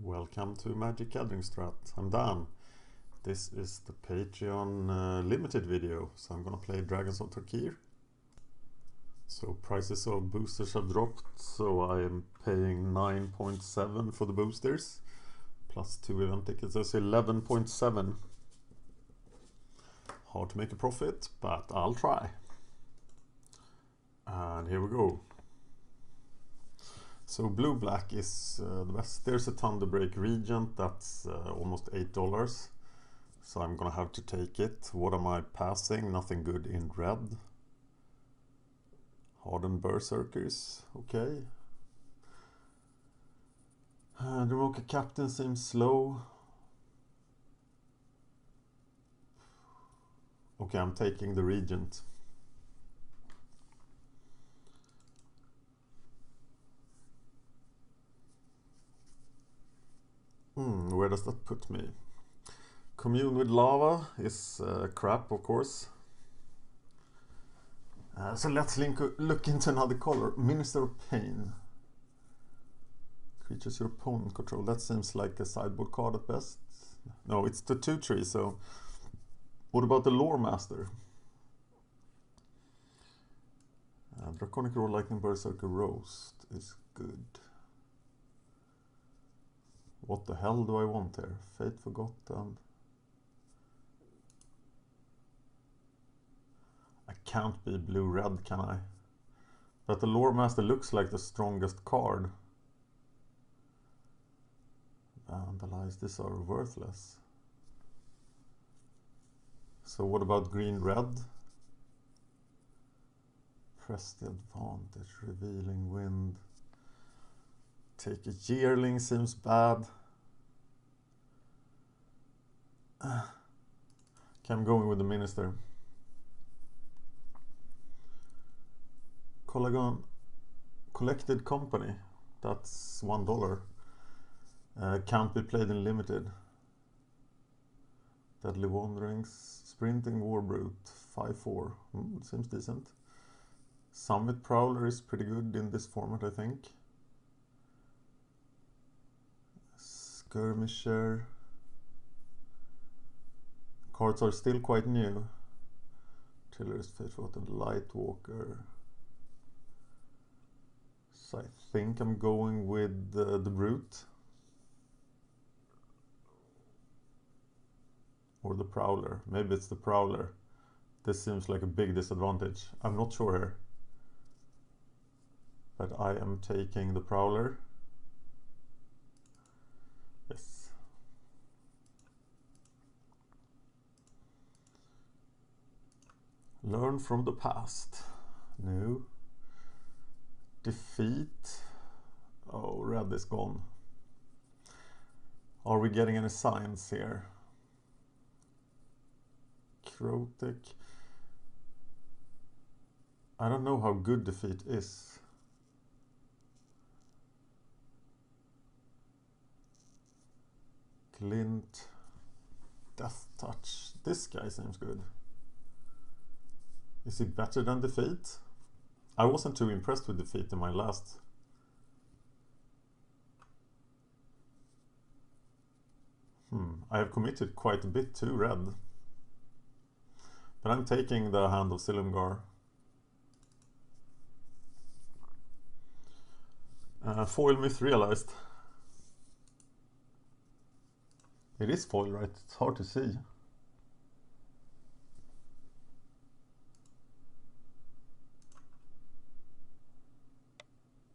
Welcome to MagicGatheringStrat. I'm Dan. This is the Patreon limited video, so I'm gonna play Dragons of Tarkir. So prices of boosters have dropped, so I am paying 9.7 for the boosters, plus 2 event tickets, that's 11.7. Hard to make a profit, but I'll try. And here we go. So blue-black is the best. There's a Thunderbreak Regent, that's almost $8. So I'm gonna have to take it. What am I passing? Nothing good in red. Hardened Berserkers, okay. The Roker Captain seems slow. Okay, I'm taking the Regent. Where does that put me? Commune with Lava is crap, of course. So let's look into another color. Minister of Pain. Creatures your opponent control. That seems like a sideboard card at best. No, it's the 2/3, so... What about the Lore Master? Draconic Roar Lightning Berserker Roast is good. What the hell do I want here? Fate Forgotten. I can't be blue-red, can I? But the Lore Master looks like the strongest card. Vandalize, these are worthless. So what about green-red? Press the advantage, Revealing Wind. Take a Yearling seems bad. Okay, I'm going with the Minister. Collected Company, that's $1. Can't be played in limited. Deadly Wanderings, Sprinting Warbrute, 5/4. Seems decent. Summit Prowler is pretty good in this format, I think. Skirmisher. Cards are still quite new. Tiller's Faithful and Lightwalker. So I think I'm going with the Brute. Or the Prowler. Maybe it's the Prowler. This seems like a big disadvantage. I'm not sure here. But I am taking the Prowler. Yes. Learn from the past. No. Defeat. Oh, red is gone. Are we getting any signs here? Crotic. I don't know how good defeat is. Glint. Death Touch. This guy seems good. Is he better than defeat? I wasn't too impressed with defeat in my last. I have committed quite a bit to red. But I'm taking the Hand of Silumgar. Foil Myth realized. It is foil, right? It's hard to see.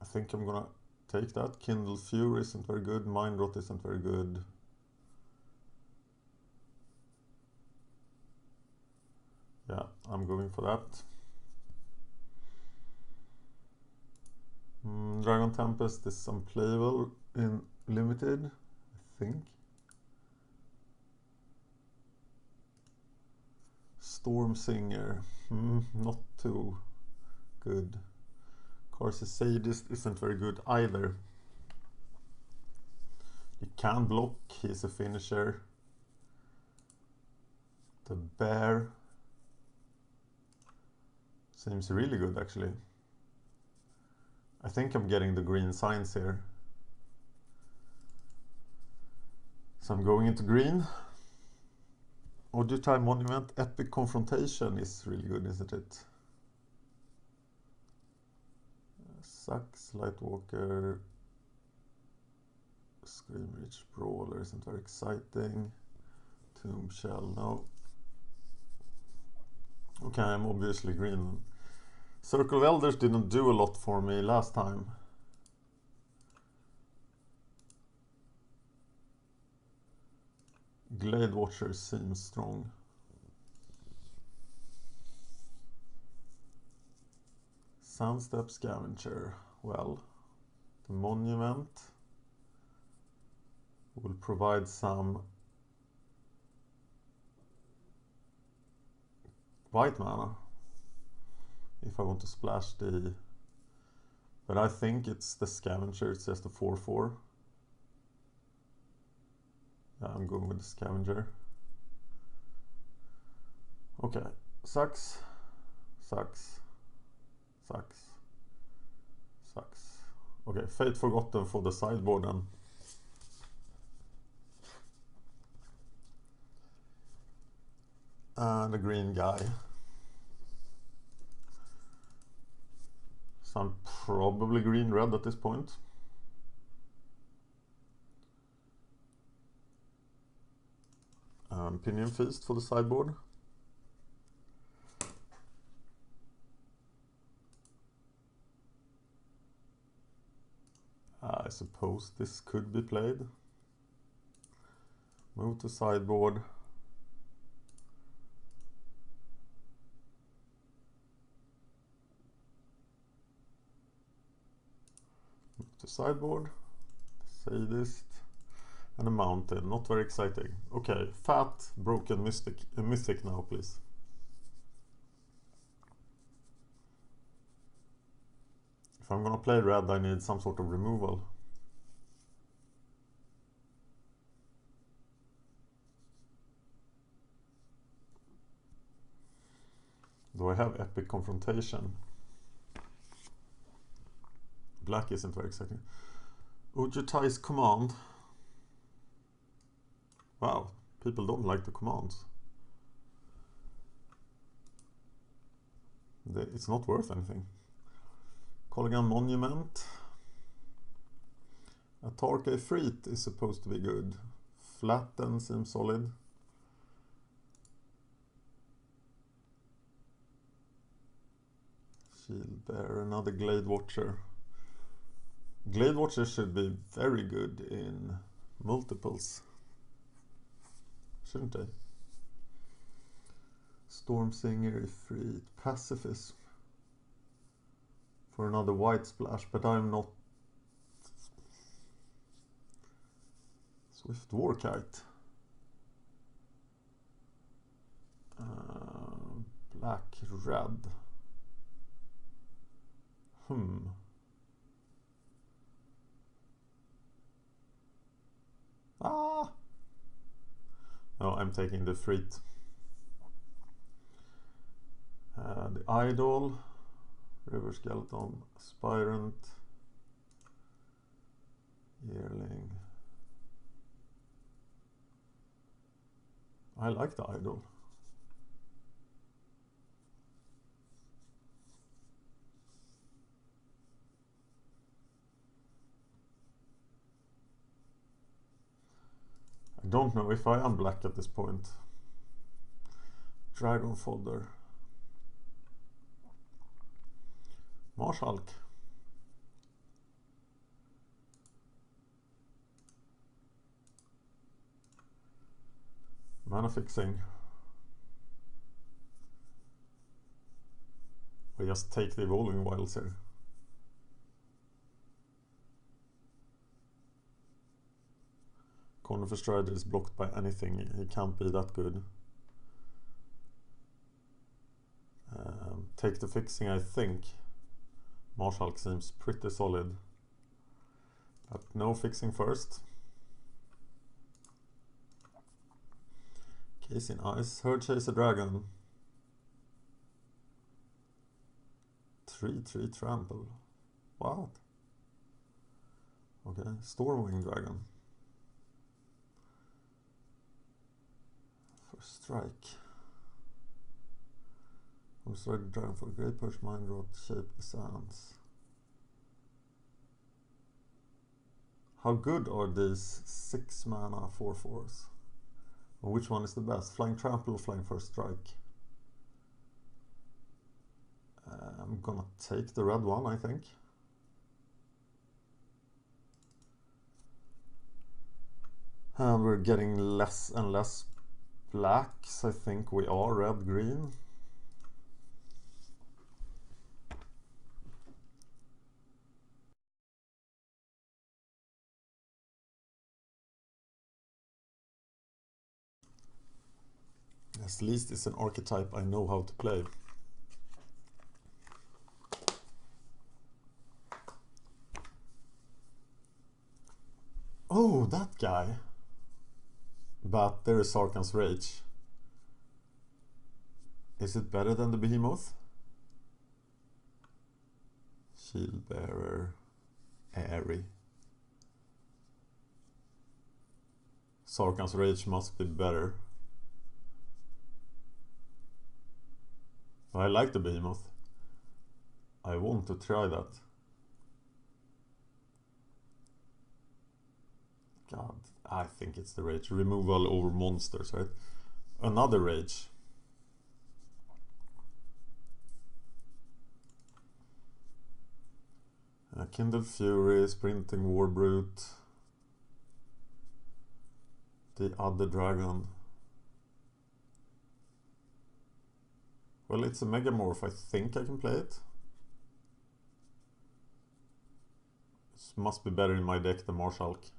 I think I'm gonna take that. Kindle Fury isn't very good. Mind Rot isn't very good. Yeah, I'm going for that. Dragon Tempest is unplayable in limited, I think. Storm Singer, not too good. Car's Sadist isn't very good either. He can block, he's a finisher. The Bear seems really good actually. I think I'm getting the green signs here. So I'm going into green. Ojutai Monument, Epic Confrontation is really good, isn't it? Sucks, Lightwalker, Screamreach Brawler isn't very exciting. Tomb Shell, no. Okay, I'm obviously green. Circle of Elders didn't do a lot for me last time. Glade Watcher seems strong. Soundstep Scavenger. Well, the Monument will provide some white mana if I want to splash the... But I think it's the Scavenger, it's just a 4/4. Yeah, I'm going with the Scavenger. Okay, sucks, sucks, sucks, sucks. Okay, Fate Forgotten for the sideboard then. And a green guy. So I'm probably green-red at this point. Pinion Feast for the sideboard. I suppose this could be played. Move to sideboard. Move to sideboard. Sadist. And a mountain, not very exciting. Okay, fat, broken mythic now, please. If I'm gonna play red, I need some sort of removal. Do I have Epic Confrontation? Black isn't very exciting. Ojutai's Command. Wow, people don't like the commands. It's not worth anything. Colligan Monument. A Tarkir Freet is supposed to be good. Flatten seems solid. Shield Bearer, another Glade Watcher. Glade Watcher should be very good in multiples, shouldn't they? Storm Singer, Ifrit, Pacifism for another white splash, but I'm not. Swift Warkite. Black, red. Ah! No, I'm taking the Freet. The Idol, River Skeleton, Aspirant, Yearling. I like the Idol. I don't know if I am black at this point. Dragon Fodder. Marshhalk. Mana Fixing. I just take the Evolving Wilds here. Corner for Strider is blocked by anything. He can't be that good. Take the Fixing, I think. Marshhalk seems pretty solid. But no fixing first. Case in Ice. Herd Chaser Dragon. 3/3 Trample. What? Okay. Stormwing Dragon. First strike. I'm strike the dragon for a great push, mind rot, shape the sands. How good are these 6 mana 4/4s? And which one is the best? Flying trample or flying first strike? I'm gonna take the red one, I think. And we're getting less and less blacks. I think we are red-green. At least it's an archetype I know how to play. Oh, that guy. But there is Sarkhan's Rage. Is it better than the Behemoth? Shield Bearer. Airy. Sarkhan's Rage must be better. I like the Behemoth. I want to try that. God, I think it's the Rage. Removal over monsters, right? Another Rage. Kindle Fury, Sprinting Warbrute. The other dragon. Well, it's a Megamorph. I think I can play it. This must be better in my deck than Marshalk.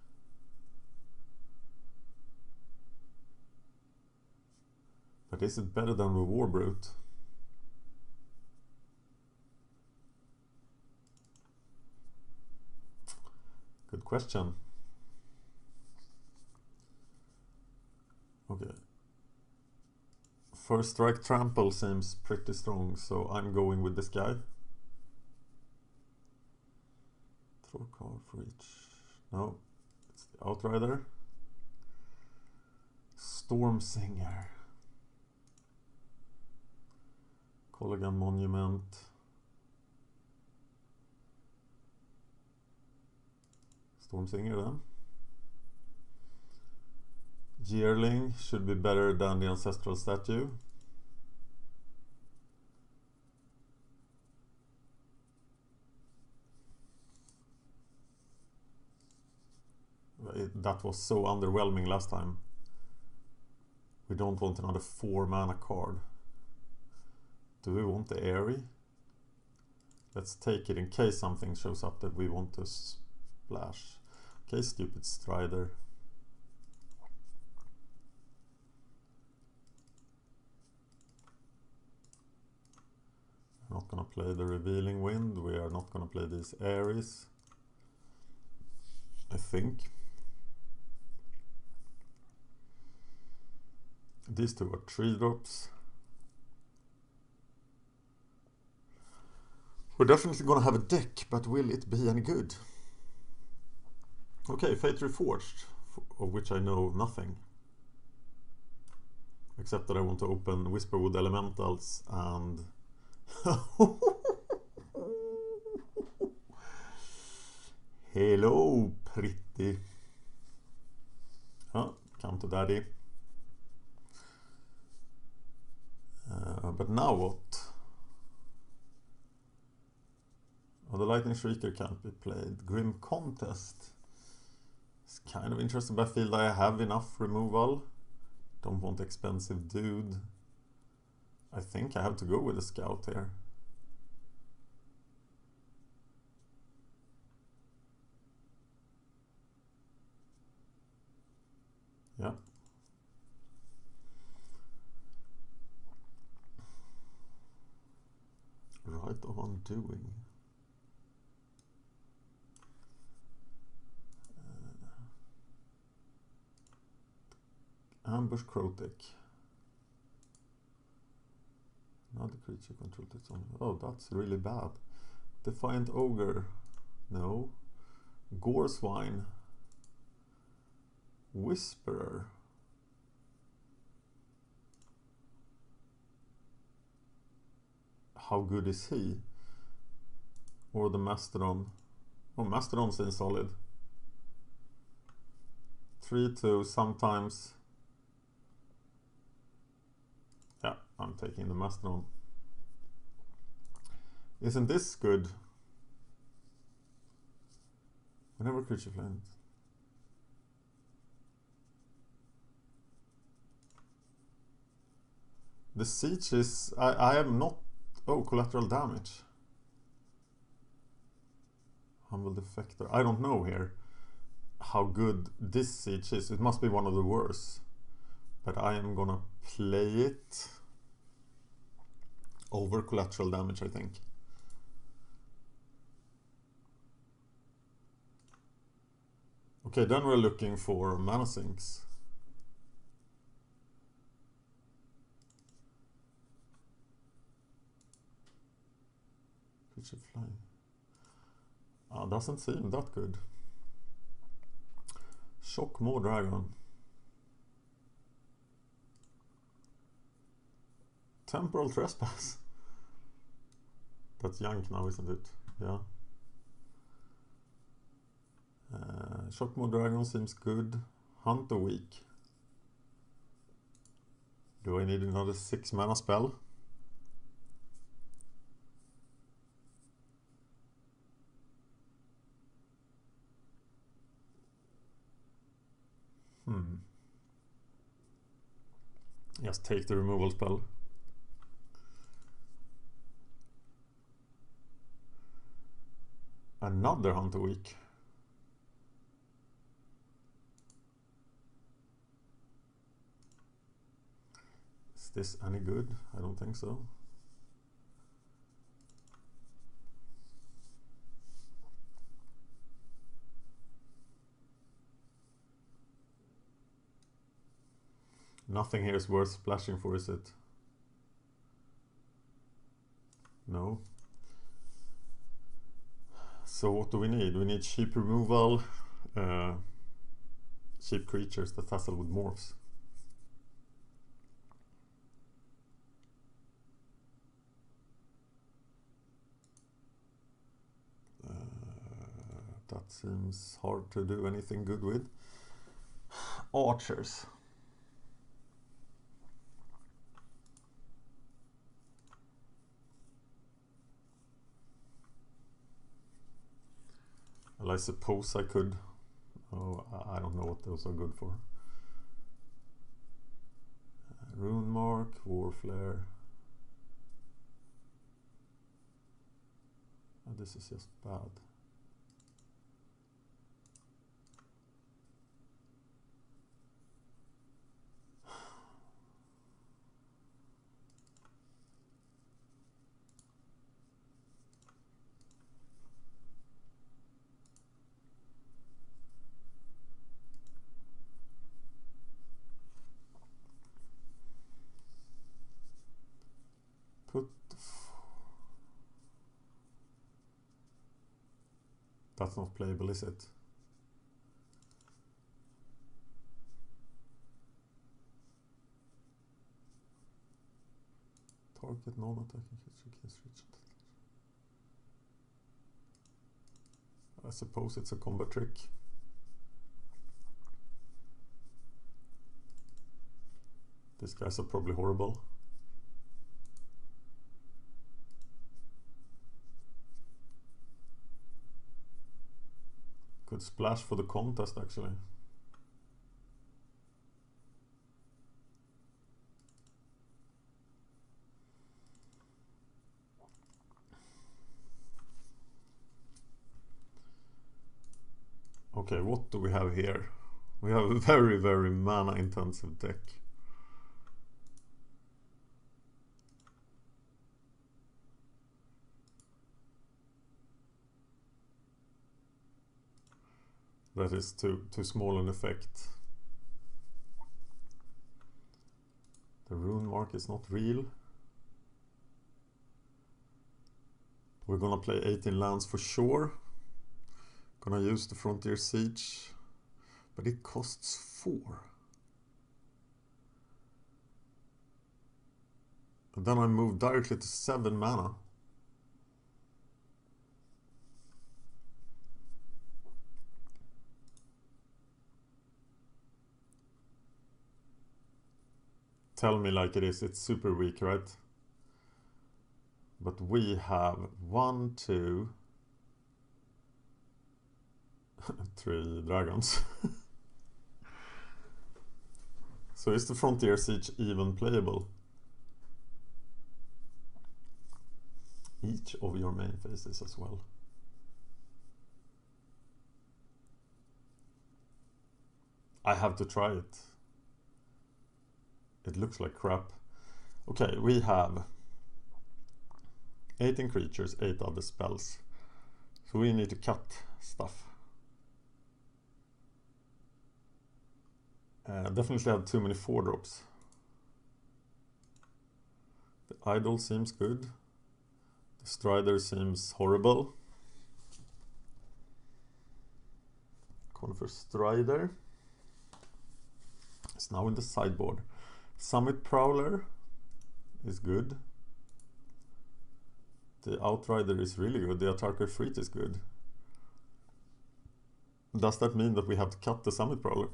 But is it better than the Warbrute? Good question. Okay. First strike trample seems pretty strong, so I'm going with this guy. Throw a card for each. No, it's the Outrider. Storm Singer. Colligan Monument. Storm Singer then. Yearling should be better than the Ancestral Statue. That was so underwhelming last time. We don't want another 4 mana card. Do we want the Airy? Let's take it in case something shows up that we want to splash. Okay, stupid Strider. Not gonna play the Revealing Wind. We are not gonna play these Aries, I think. These two are 3-drops. We're definitely gonna have a deck, but will it be any good? Okay, Fate Reforged, of which I know nothing. Except that I want to open Whisperwood Elementals and... Hello, pretty. Oh, come to daddy. But now what? Oh, the Lightning Shrieker can't be played. Grim Contest. It's kind of interesting, but I feel like I have enough removal. Don't want expensive dude. I think I have to go with a Scout here. Yeah. Right of Undoing. Ambush Crotic. Another creature controlled its own. Oh, that's really bad. Defiant Ogre. No. Gore Swine. Whisperer. how good is he? Or the Mastodon? Oh, Mastodon seems solid. 3-2 sometimes. Yeah, I'm taking the Mastodon. Isn't this good? Whenever creature flames. The siege is... I am not... Oh, collateral damage. Humble Defector. I don't know here how good this siege is. It must be one of the worst. But I am gonna play it over collateral damage, I think. Okay, then we're looking for mana sinks. Creature flying. Doesn't seem that good. Shock more dragon. Temporal trespass. That's Yank now, isn't it? Yeah. Shock more dragon seems good. Hunt a week. Do I need another 6 mana spell? Just take the removal spell. Another Hunt a week. Is this any good? I don't think so. Nothing here is worth splashing for, is it? No. So what do we need? We need cheap removal, cheap creatures that tussle with morphs. That seems hard to do anything good with. Archers. Well, I suppose I could. Oh, I don't know what those are good for. Rune Mark, War Flare. Oh, this is just bad. That's not playable, is it? Target non-attacking creature can reach. I suppose it's a combat trick. These guys are probably horrible. Could splash for the contest, actually. Okay, what do we have here? We have a very, very mana intensive deck. That is too small an effect. The Rune Mark is not real. We're gonna play 18 lands for sure. Gonna use the Frontier Siege, but it costs 4. And then I move directly to 7 mana. Tell me like it is, it's super weak, right? But we have 1, 2, 3 dragons. So is the Frontier Siege even playable? Each of your main phases as well. I have to try it. It looks like crap. Okay, we have 18 creatures, 8 other spells. So we need to cut stuff. Definitely have too many 4-drops. The Idol seems good. The Strider seems horrible. Going for Strider. It's now in the sideboard. Summit Prowler is good. The Outrider is really good. The Tarkir Fleet is good. Does that mean that we have to cut the Summit Prowler?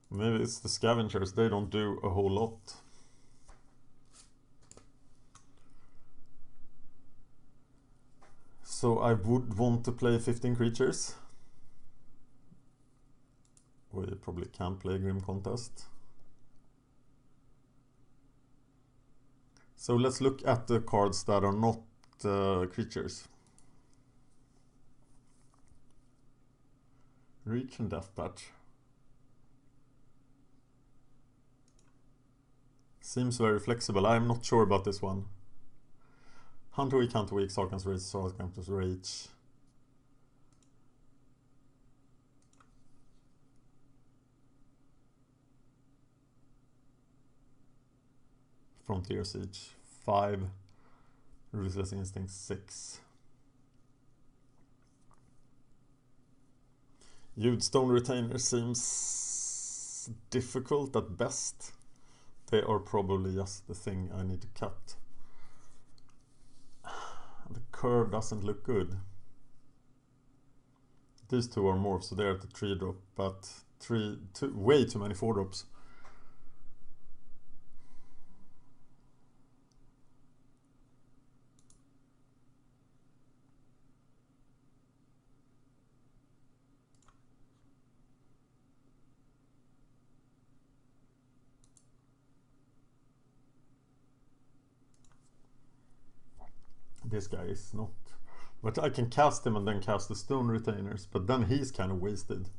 Maybe it's the Scavengers. They don't do a whole lot. So I would want to play 15 creatures. We probably can play Grim Contest. So let's look at the cards that are not creatures. Reach and Death Touch. Seems very flexible. I'm not sure about this one. Hunter Week, Hunter Week, Sarkhan's Reach, Sarkhan's Reach. Frontier Siege 5. Ruthless Instinct 6. Stone Retainer seems difficult at best. They are probably just the thing I need to cut. The curve doesn't look good. These two are morphs, so they're at the 3-drop, but way too many 4-drops. This guy is not, but I can cast him and then cast the Stone Retainers, but then he's kind of wasted.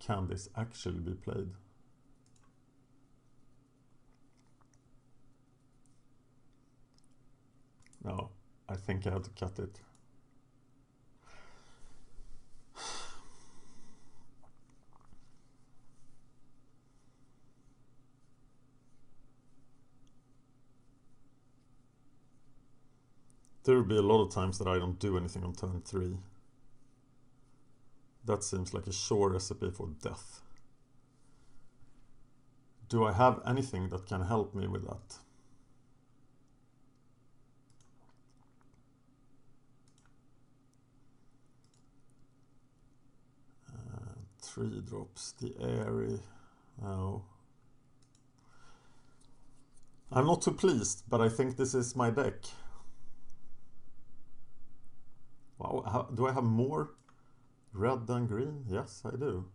Can this actually be played? No, I think I have to cut it. There will be a lot of times that I don't do anything on turn 3. That seems like a sure recipe for death. Do I have anything that can help me with that? Three drops, the Airy. No. I'm not too pleased, but I think this is my deck. Wow, do I have more red than green? Yes, I do.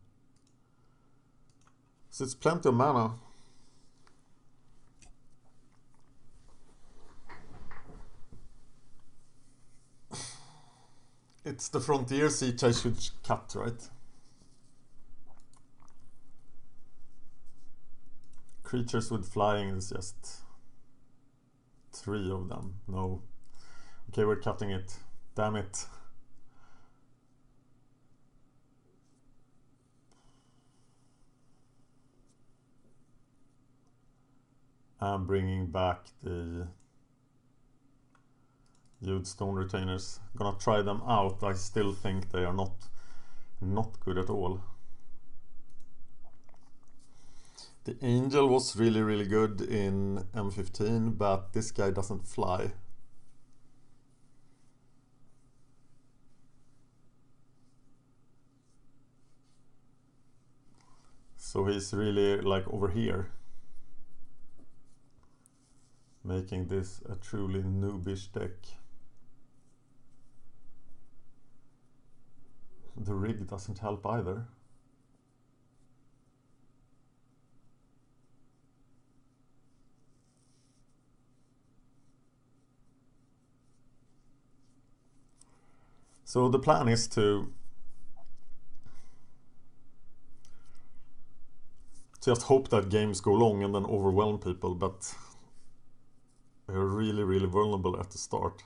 So it's plenty of mana. It's the Frontier Siege I should cut, right? Creatures with flying is just 3 of them. No. Okay, we're cutting it. Damn it. I'm bringing back the Stone Retainers. Gonna try them out. I still think they are not Not good at all. The angel was really good in M15, but this guy doesn't fly. So he's really like over here, making this a truly noobish deck. The rig doesn't help either. So the plan is to just hope that games go long and then overwhelm people, but they're really vulnerable at the start.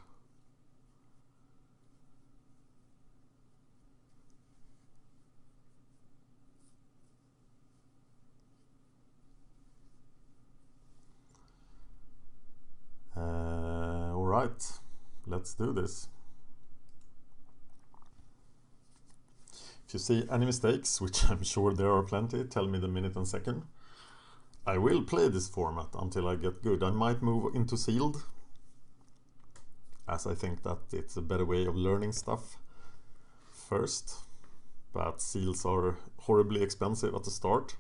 Alright, let's do this. If you see any mistakes, which I'm sure there are plenty, tell me the minute and second. I will play this format until I get good. I might move into sealed, as I think that it's a better way of learning stuff first, but seals are horribly expensive at the start,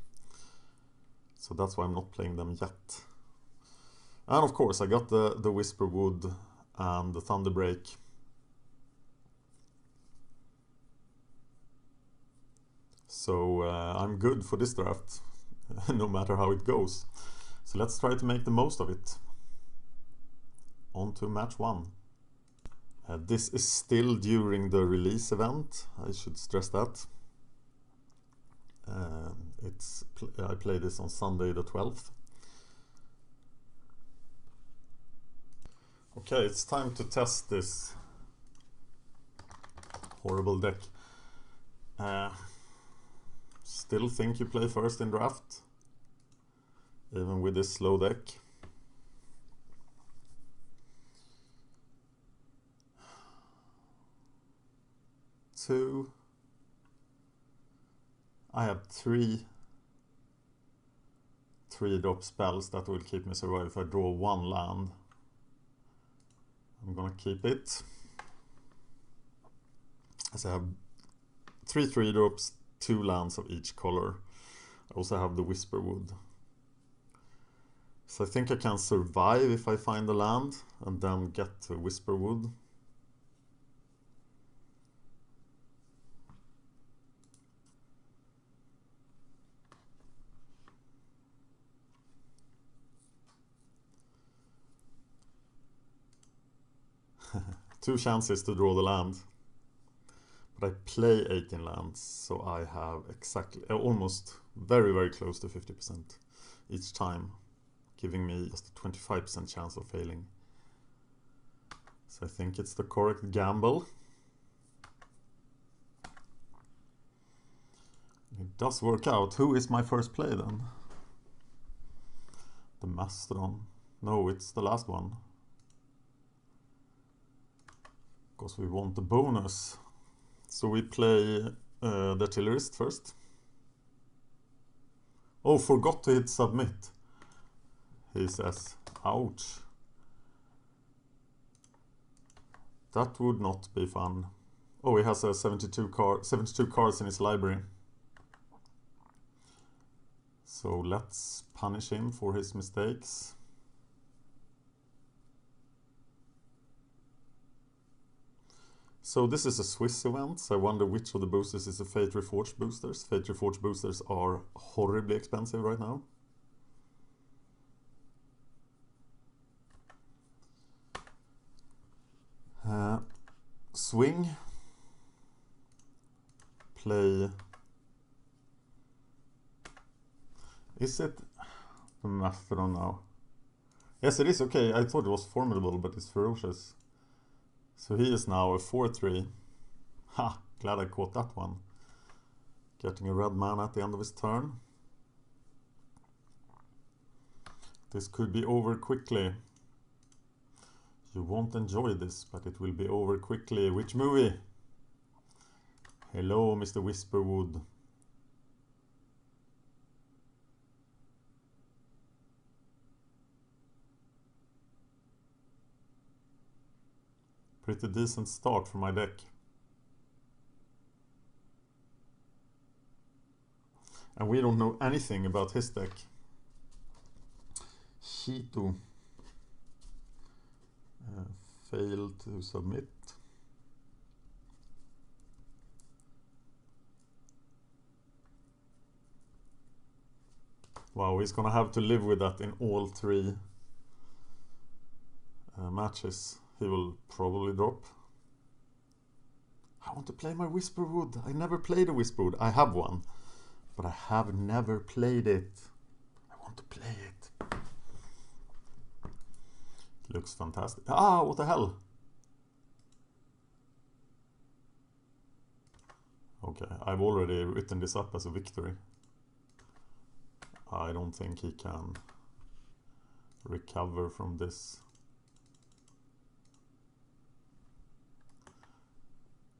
so that's why I'm not playing them yet. And of course I got the Whisperwood and the Thunderbreak. So I'm good for this draft, no matter how it goes. So let's try to make the most of it. On to match 1. This is still during the release event, I should stress that. I play this on Sunday the 12th. Okay, it's time to test this horrible deck. Still think you play first in draft, even with this slow deck. Two. I have three 3-drop spells that will keep me survive if I draw one land. I'm gonna keep it. As I have 3 3-drops, 2 lands of each color. I also have the Whisperwood. So I think I can survive if I find a land and then get to Whisperwood. Two chances to draw the land. But I play 18 lands, so I have exactly, almost very close to 50% each time, giving me just a 25% chance of failing. So I think it's the correct gamble. It does work out. Who is my first play then? The Mastodon. No, it's the last one. Because we want the bonus. So we play the Artillerist first. Oh, forgot to hit submit. He says, ouch. That would not be fun. Oh, he has a 72 cards in his library. So let's punish him for his mistakes. So this is a Swiss event, so I wonder which of the boosters is the Fate Reforged boosters. Fate Reforged boosters are horribly expensive right now. Swing. Play. Is it the Mastodon now? Yes, it is. Okay, I thought it was Formidable, but it's Ferocious. So he is now a 4-3. Ha! Glad I caught that one. Getting a red mana at the end of his turn. This could be over quickly. You won't enjoy this, but it will be over quickly. Which movie? Hello, Mr. Whisperwood. Pretty decent start for my deck. And we don't know anything about his deck. Hito. Failed to submit. Wow, he's gonna have to live with that in all 3 matches. He will probably drop. I want to play my Whisperwood. I never played a Whisperwood. I have one, but I have never played it. I want to play it. It looks fantastic. Ah, what the hell? Okay, I've already written this up as a victory. I don't think he can recover from this.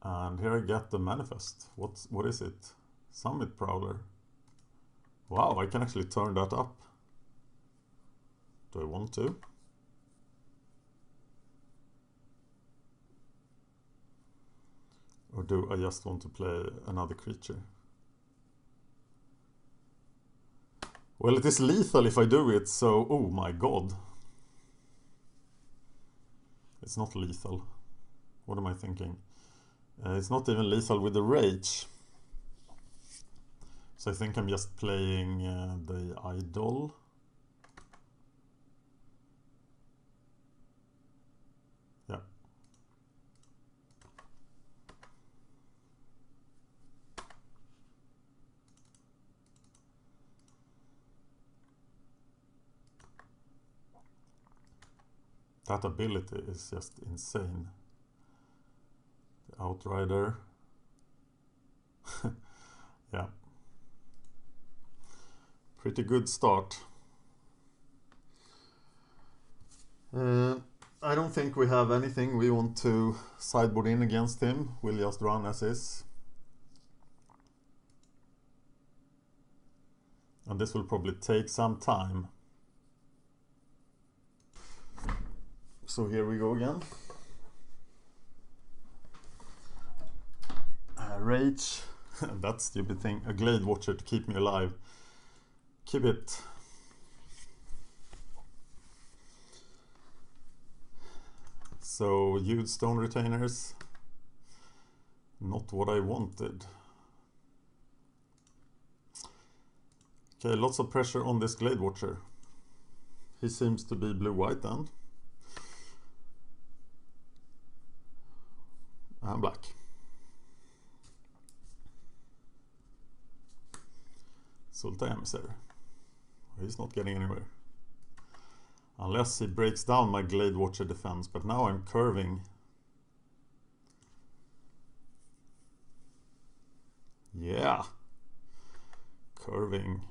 And here I get the manifest. What is it? Summit Prowler. Wow, I can actually turn that up. Do I want to? Or do I just want to play another creature? Well, it is lethal if I do it, so... Oh my god. It's not lethal. What am I thinking? It's not even lethal with the rage. So I think I'm just playing the idol. Yeah. That ability is just insane. The Outrider. Yeah. Pretty good start. I don't think we have anything we want to sideboard in against him. We'll just run as is. And this will probably take some time. So here we go again. Rage. That stupid thing. A Glade Watcher to keep me alive. Keep it. So, huge stone retainers. Not what I wanted. Okay, lots of pressure on this Glade Watcher. He seems to be blue-white then. And black. Sultai Emissary. He's not getting anywhere. Unless he breaks down my Glade Watcher defense, but now I'm curving. Yeah. Curving.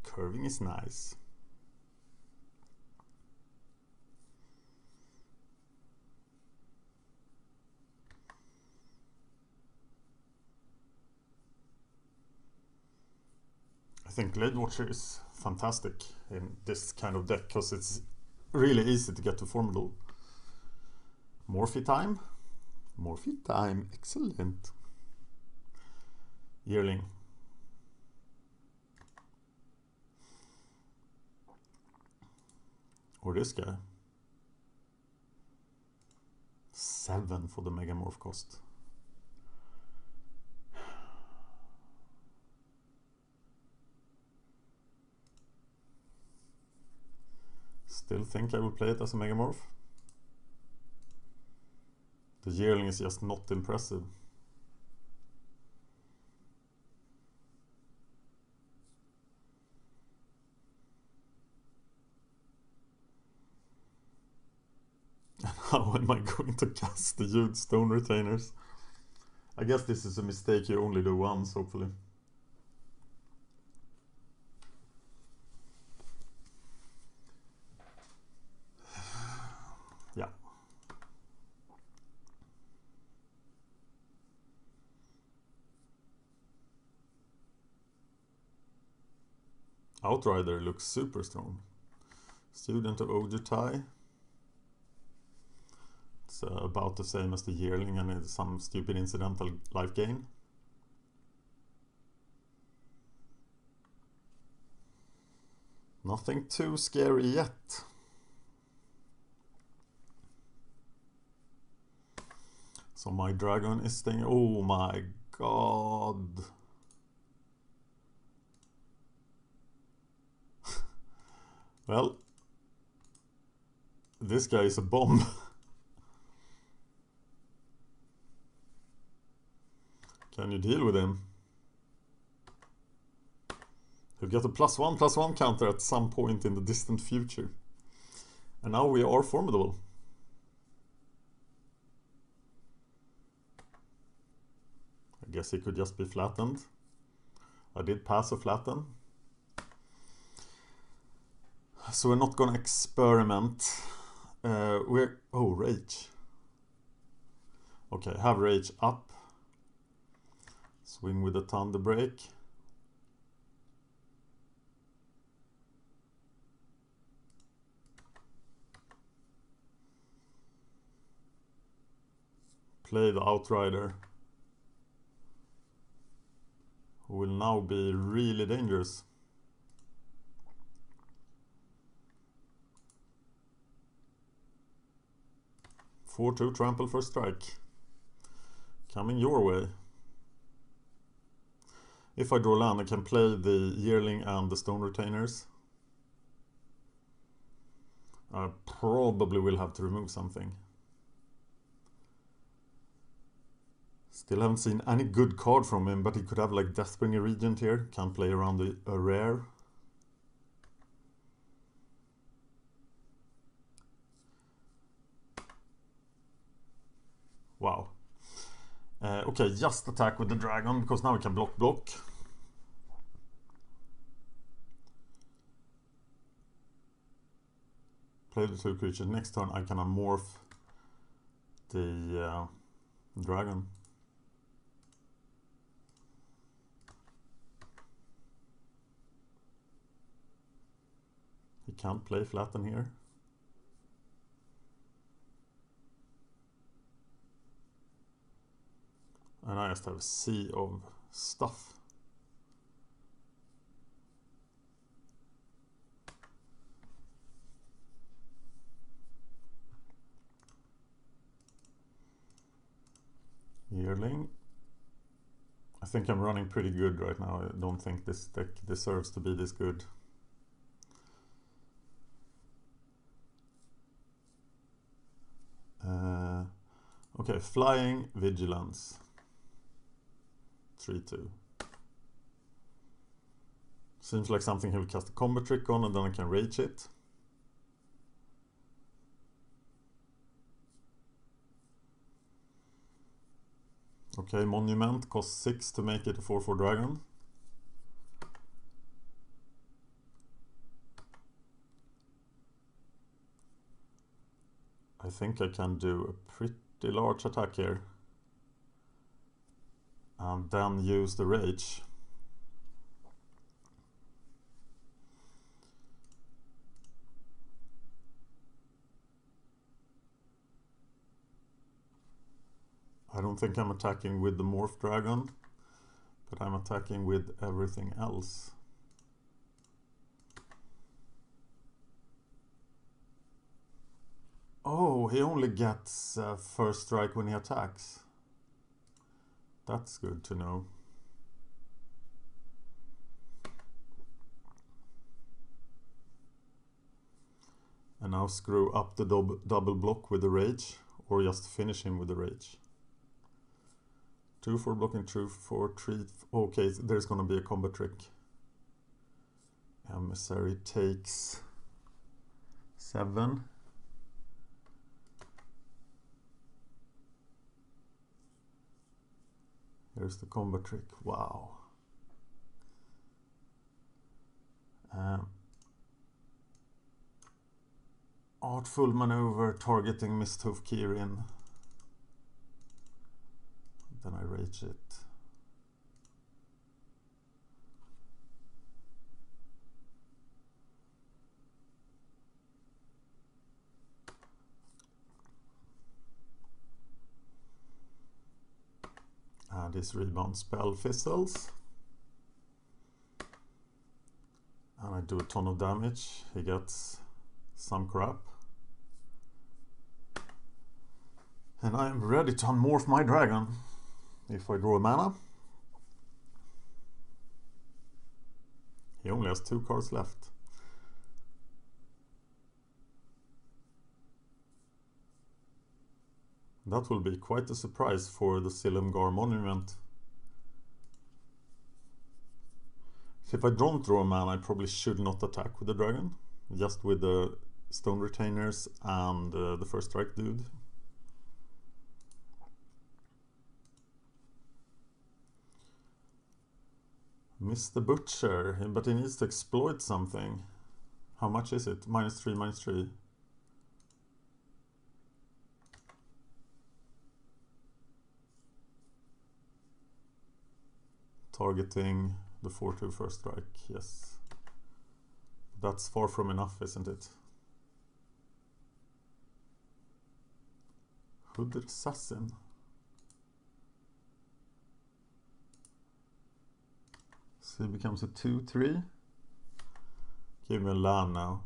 Curving is nice. I think Glade Watcher is fantastic in this kind of deck because it's really easy to get to Formidable. Morphe time? Morphe time, excellent. Yearling. Or this guy. 7 for the Megamorph cost. Still think I will play it as a Megamorph. The Yearling is just not impressive. How am I going to cast the huge stone retainers? I guess this is a mistake you only do once, hopefully. Yeah. Outrider looks super strong. Student of Ojutai. It's about the same as the Yearling and it's some stupid incidental life gain. Nothing too scary yet. So my dragon is staying. Oh my god. Well, this guy is a bomb. Can you deal with him? He'll get a +1/+1 counter at some point in the distant future. And now we are formidable. I guess he could just be flattened. I did pass a flatten. So we're not gonna experiment. Oh, rage. Okay, have rage up. Swing with the thunder break. Play the Outrider, who will now be really dangerous. (4/2) trample for strike. Coming your way. If I draw land, I can play the Yearling and the Stone Retainers. I probably will have to remove something. Still haven't seen any good card from him, but he could have like Deathbringer Regent here. Can't play around a rare. Wow. Okay, just attack with the dragon, because now we can block. Play the 2 creatures. Next turn I can unmorph the dragon. He can't play flatten here. And I just have a sea of stuff. Yearling. I think I'm running pretty good right now. I don't think this deck deserves to be this good. Okay, flying vigilance. 3/2. Seems like something he'll cast a combat trick on and then I can rage it. Okay, Monument costs 6 to make it a 4/4 dragon. I think I can do a pretty large attack here. And then use the rage. I don't think I'm attacking with the Morph Dragon, but I'm attacking with everything else. Oh, he only gets first strike when he attacks. That's good to know. And now screw up the double block with the rage, or just finish him with the rage. 2/4 blocking, 2/4 3. Okay, there's gonna be a combat trick. Emissary takes 7. Here's the combat trick. Wow. Artful maneuver targeting Misthoof Kirin. Then I rage it. And his rebound spell fizzles. And I do a ton of damage. He gets some crap. And I am ready to unmorph my dragon. If I draw a mana. He only has 2 cards left. That will be quite a surprise for the Silumgar Monument. So if I don't draw a mana, I probably should not attack with the dragon. Just with the Stone Retainers and the first strike dude. Mr. Butcher, but he needs to exploit something. How much is it? -3, -3. Targeting the 4/2 first strike, yes. That's far from enough, isn't it? Hooded Assassin. So he becomes a 2/3. Give me a land now.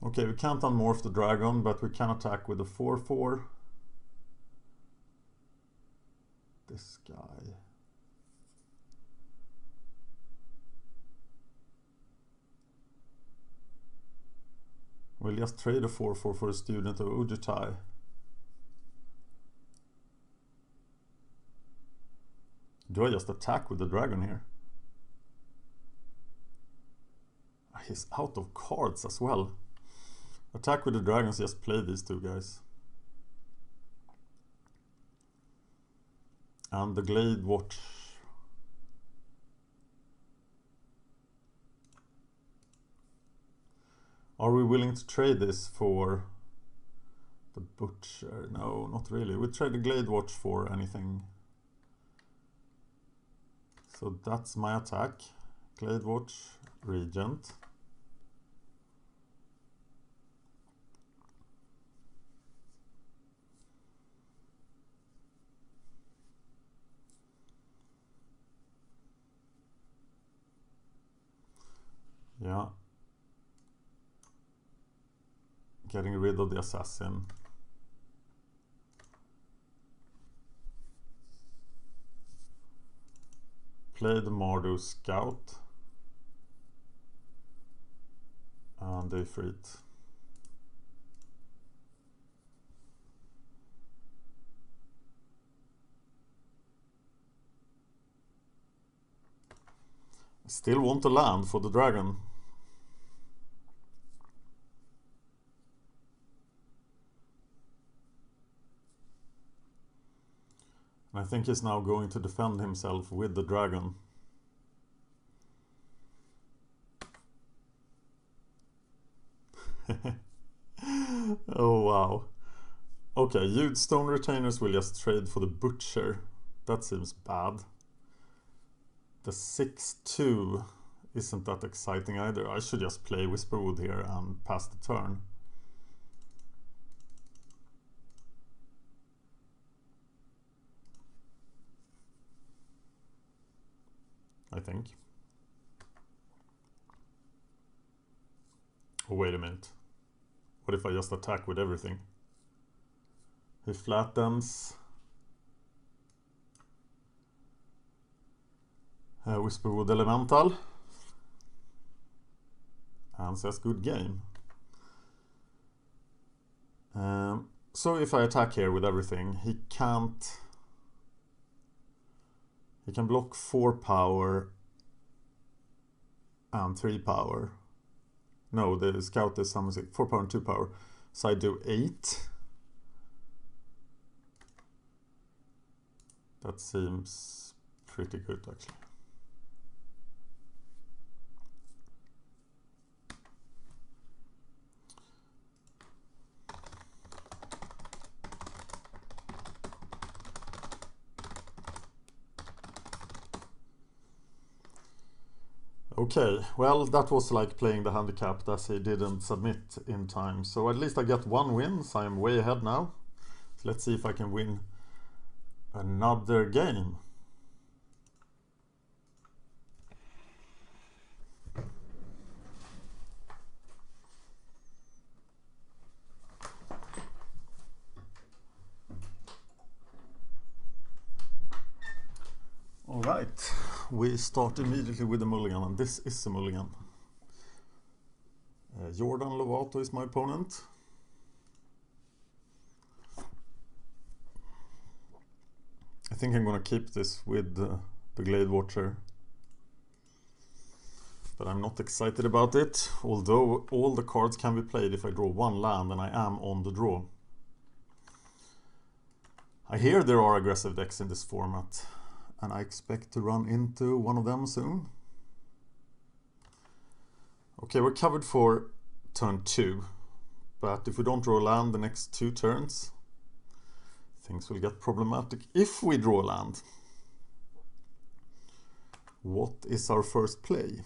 Okay, we can't unmorph the dragon, but we can attack with a 4/4. This guy. We'll just trade a 4/4 for a student of Ujutai. Do I just attack with the dragon here? He's out of cards as well. Attack with the dragons, just play these 2 guys. And the Glade Watch. Are we willing to trade this for the Butcher? No, not really. We trade the Glade Watch for anything. So that's my attack. Glade Watch, Regent. Yeah. Getting rid of the assassin. Play the Mardu Scout. And the Ifrit. I still want to land for the dragon. I think he's now going to defend himself with the dragon. Oh wow. Okay, huge Stone Retainers will just trade for the Butcher. That seems bad. The 6/2 isn't that exciting either. I should just play Whisperwood here and pass the turn. I think. Oh, wait a minute. What if I just attack with everything? He flattens. Whisperwood Elemental. And says good game. So if I attack here with everything, he can't... He can block 4 power and 3 power. No, the scout is 4 power and 2 power. So I do 8. That seems pretty good actually. Okay, well, that was like playing the handicapped as he didn't submit in time. So at least I get one win, so I'm way ahead now. So let's see if I can win another game. Alright, we start immediately with the mulligan, and this is a mulligan. Jordan Lovato is my opponent. I think I'm gonna keep this with the Glade Watcher. But I'm not excited about it, although all the cards can be played if I draw one land and I am on the draw. I hear there are aggressive decks in this format, and I expect to run into one of them soon. Okay, we're covered for turn 2, but if we don't draw a land the next 2 turns, things will get problematic. If we draw a land, what is our first play?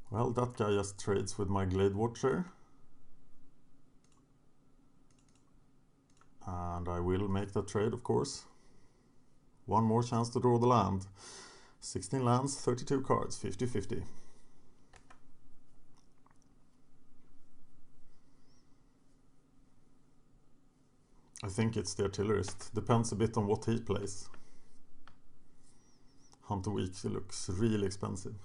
Well, that guy just trades with my Glade Watcher. And I will make that trade, of course. One more chance to draw the land. 16 lands, 32 cards, 50-50. I think it's the artillerist. Depends a bit on what he plays. Hunter Week looks really expensive.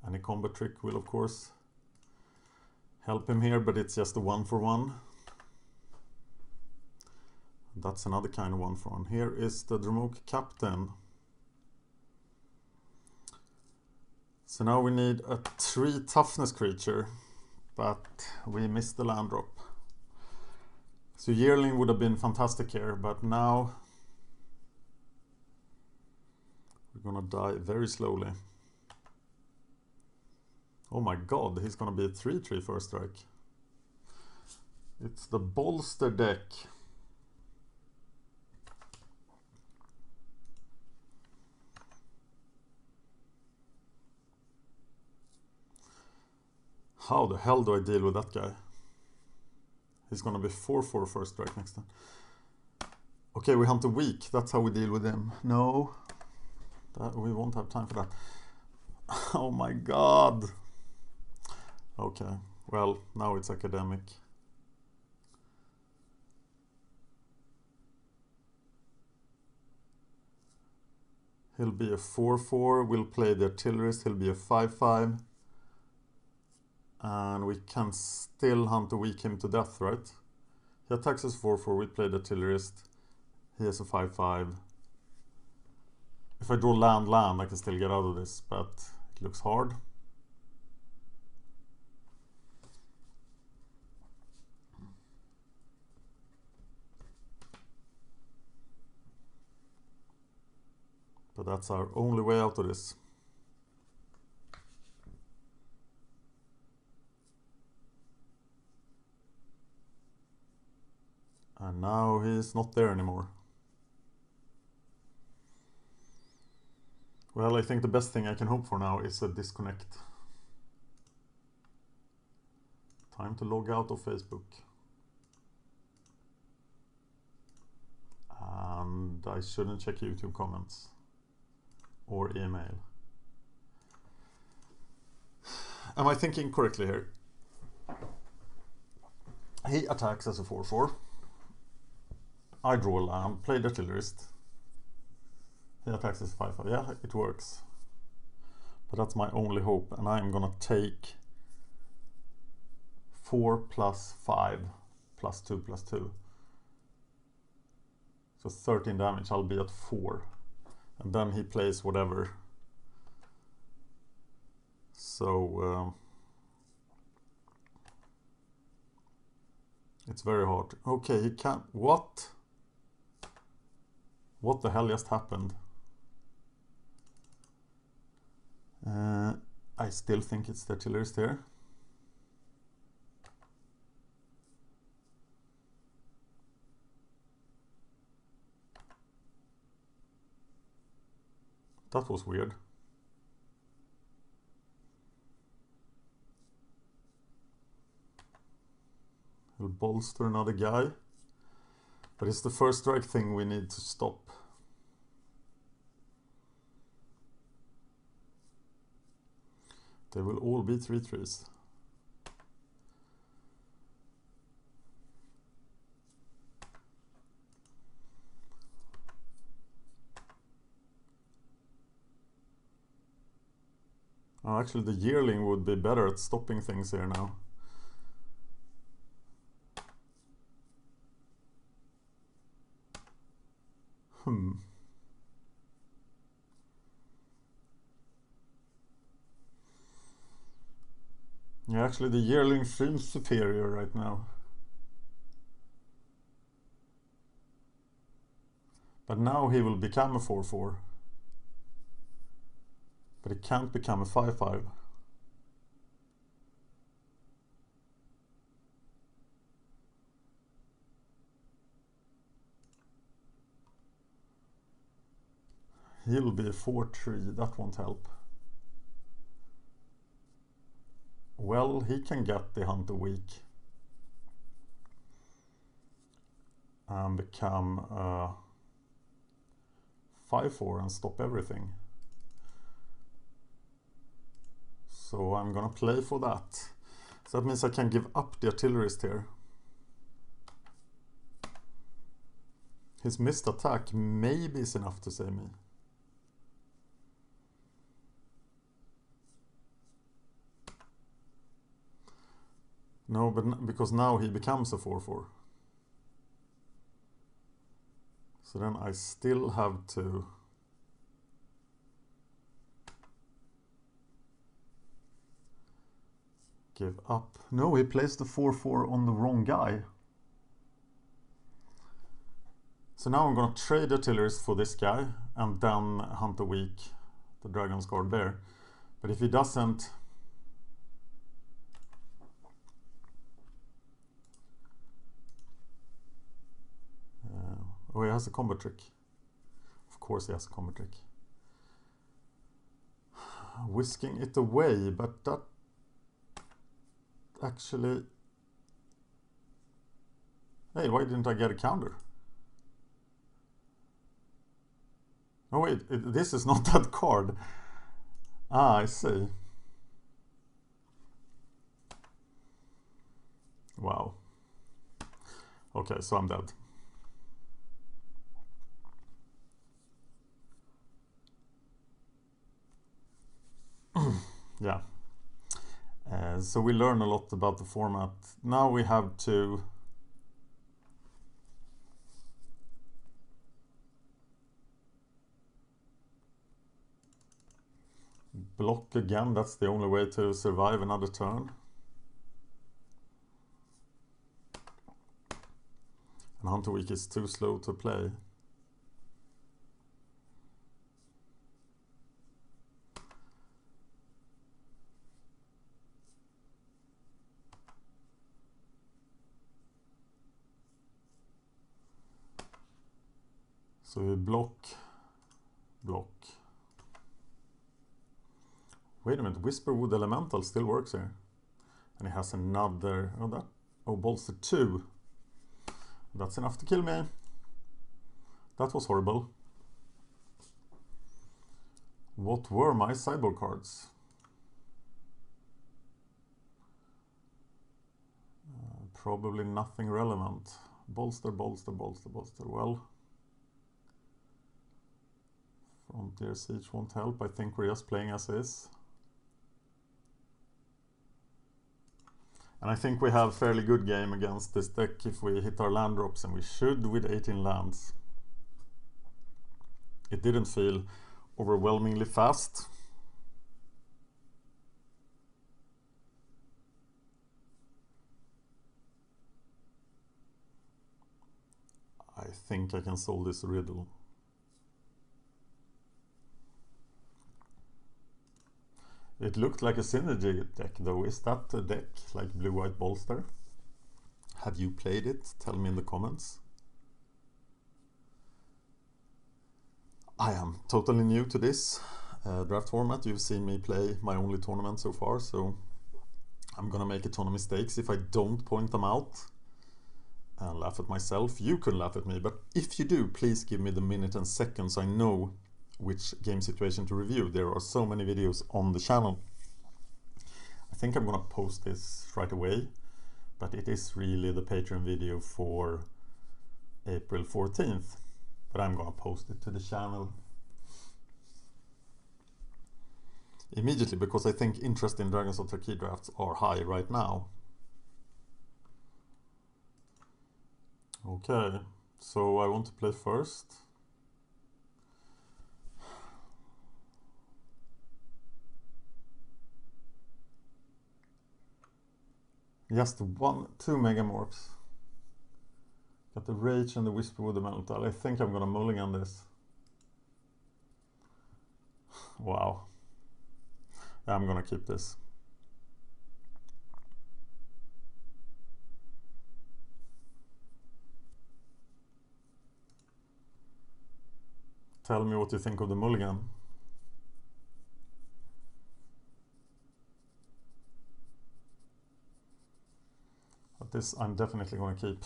Any combat trick will, of course, help him here, but it's just a 1-for-1. That's another kind of 1-for-1. Here is the Dromok Captain. So now we need a 3 toughness creature, but we missed the land drop. So Yearling would have been fantastic here, but now we're gonna die very slowly. Oh my god, he's gonna be a 3/3 first strike. It's the bolster deck. How the hell do I deal with that guy? He's gonna be 4/4 first strike next time. Okay, we hunt a weak. That's how we deal with him. No, we won't have time for that. Oh my god. Okay, well, now it's academic. He'll be a 4/4. We'll play the artillerist. He'll be a 5/5. And we can still hunt a weak him to death, right? He attacks as 4/4. We play the artillerist. He has a 5/5. If I draw land, I can still get out of this, but it looks hard. But that's our only way out of this. And now he's not there anymore. Well, I think the best thing I can hope for now is a disconnect. Time to log out of Facebook. And I shouldn't check YouTube comments or email. Am I thinking correctly here? He attacks as a 4/4. I draw a land, play the artillerist. He attacks as 5/5. Yeah, it works. But that's my only hope, and I'm gonna take 4 + 5 + 2 + 2. So 13 damage, I'll be at 4. And then he plays whatever. So it's very hard. Okay, he can't. What? What the hell just happened? I still think it's the artillerist here. That was weird. He'll bolster another guy. But it's the first strike thing we need to stop. They will all be 3/3s. Oh, actually the yearling would be better at stopping things here now. Yeah, actually the yearling seems superior right now. But now he will become a 4/4. But it can't become a 5/5. He'll be a 4/3, that won't help. Well, he can get the hunter weak. And become a 5/4 and stop everything. So I'm gonna play for that. So that means I can give up the artillerist here. His missed attack maybe is enough to save me. No, but because now he becomes a 4/4. So then I still have to give up. No, he placed the 4/4 on the wrong guy. So now I'm going to trade artillerist for this guy and then hunt a weak, the dragon's guard there. But if he doesn't, oh, he has a combat trick. Of course he has a combat trick. Whisking it away, but that actually... Hey, why didn't I get a counter? Oh wait, this is not that card. Ah, I see. Wow. Okay, so I'm dead. Yeah. So we learn a lot about the format. Now we have to block again. That's the only way to survive another turn. And Hunter Week is too slow to play. So we block. Wait a minute, Whisperwood Elemental still works here. And he has another, bolster 2. That's enough to kill me. That was horrible. What were my sideboard cards? Probably nothing relevant. Bolster. Well, Frontier Siege won't help. I think we're just playing as is. And I think we have a fairly good game against this deck if we hit our land drops, and we should with 18 lands. It didn't feel overwhelmingly fast. I think I can solve this riddle. It looked like a synergy deck though. Is that a deck like blue-white bolster? Have you played it? Tell me in the comments. I am totally new to this draft format. You've seen me play my only tournament so far, so I'm gonna make a ton of mistakes if I don't point them out and laugh at myself. You can laugh at me, but if you do, please give me the minute and seconds so I know which game situation to review. There are so many videos on the channel. I think I'm gonna post this right away, but it is really the Patreon video for April 14th, but I'm gonna post it to the channel immediately because I think interest in Dragons of Tarkir drafts are high right now. Okay, so I want to play first. Just two Megamorphs. Got the Rage and the Whisperwood Elemental. I think I'm gonna mulligan this. Wow. I'm gonna keep this. Tell me what you think of the mulligan. But this I'm definitely gonna keep.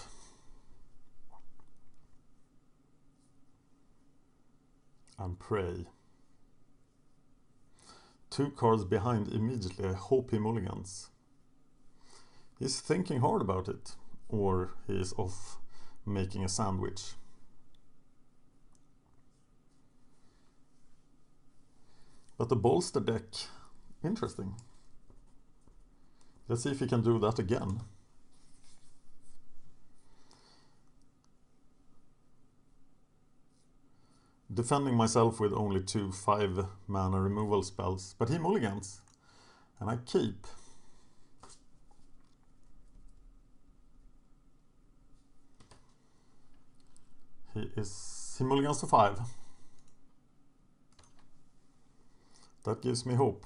And pray. 2 cards behind immediately. I hope he mulligans. He's thinking hard about it. Or he is off making a sandwich. But the bolster deck, interesting. Let's see if he can do that again. Defending myself with only 2 5-mana removal spells, but he mulligans, and I keep. He mulligans to 5. That gives me hope.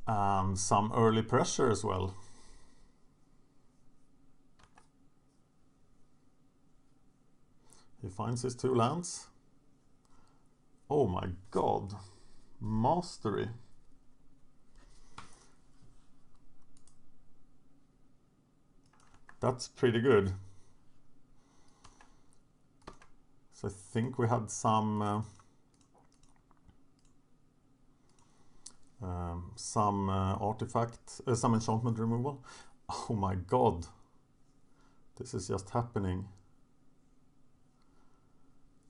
And some early pressure as well. He finds his 2 lands. Oh my god. Mastery. That's pretty good. So I think we had some artifact, some enchantment removal. Oh my god. This is just happening.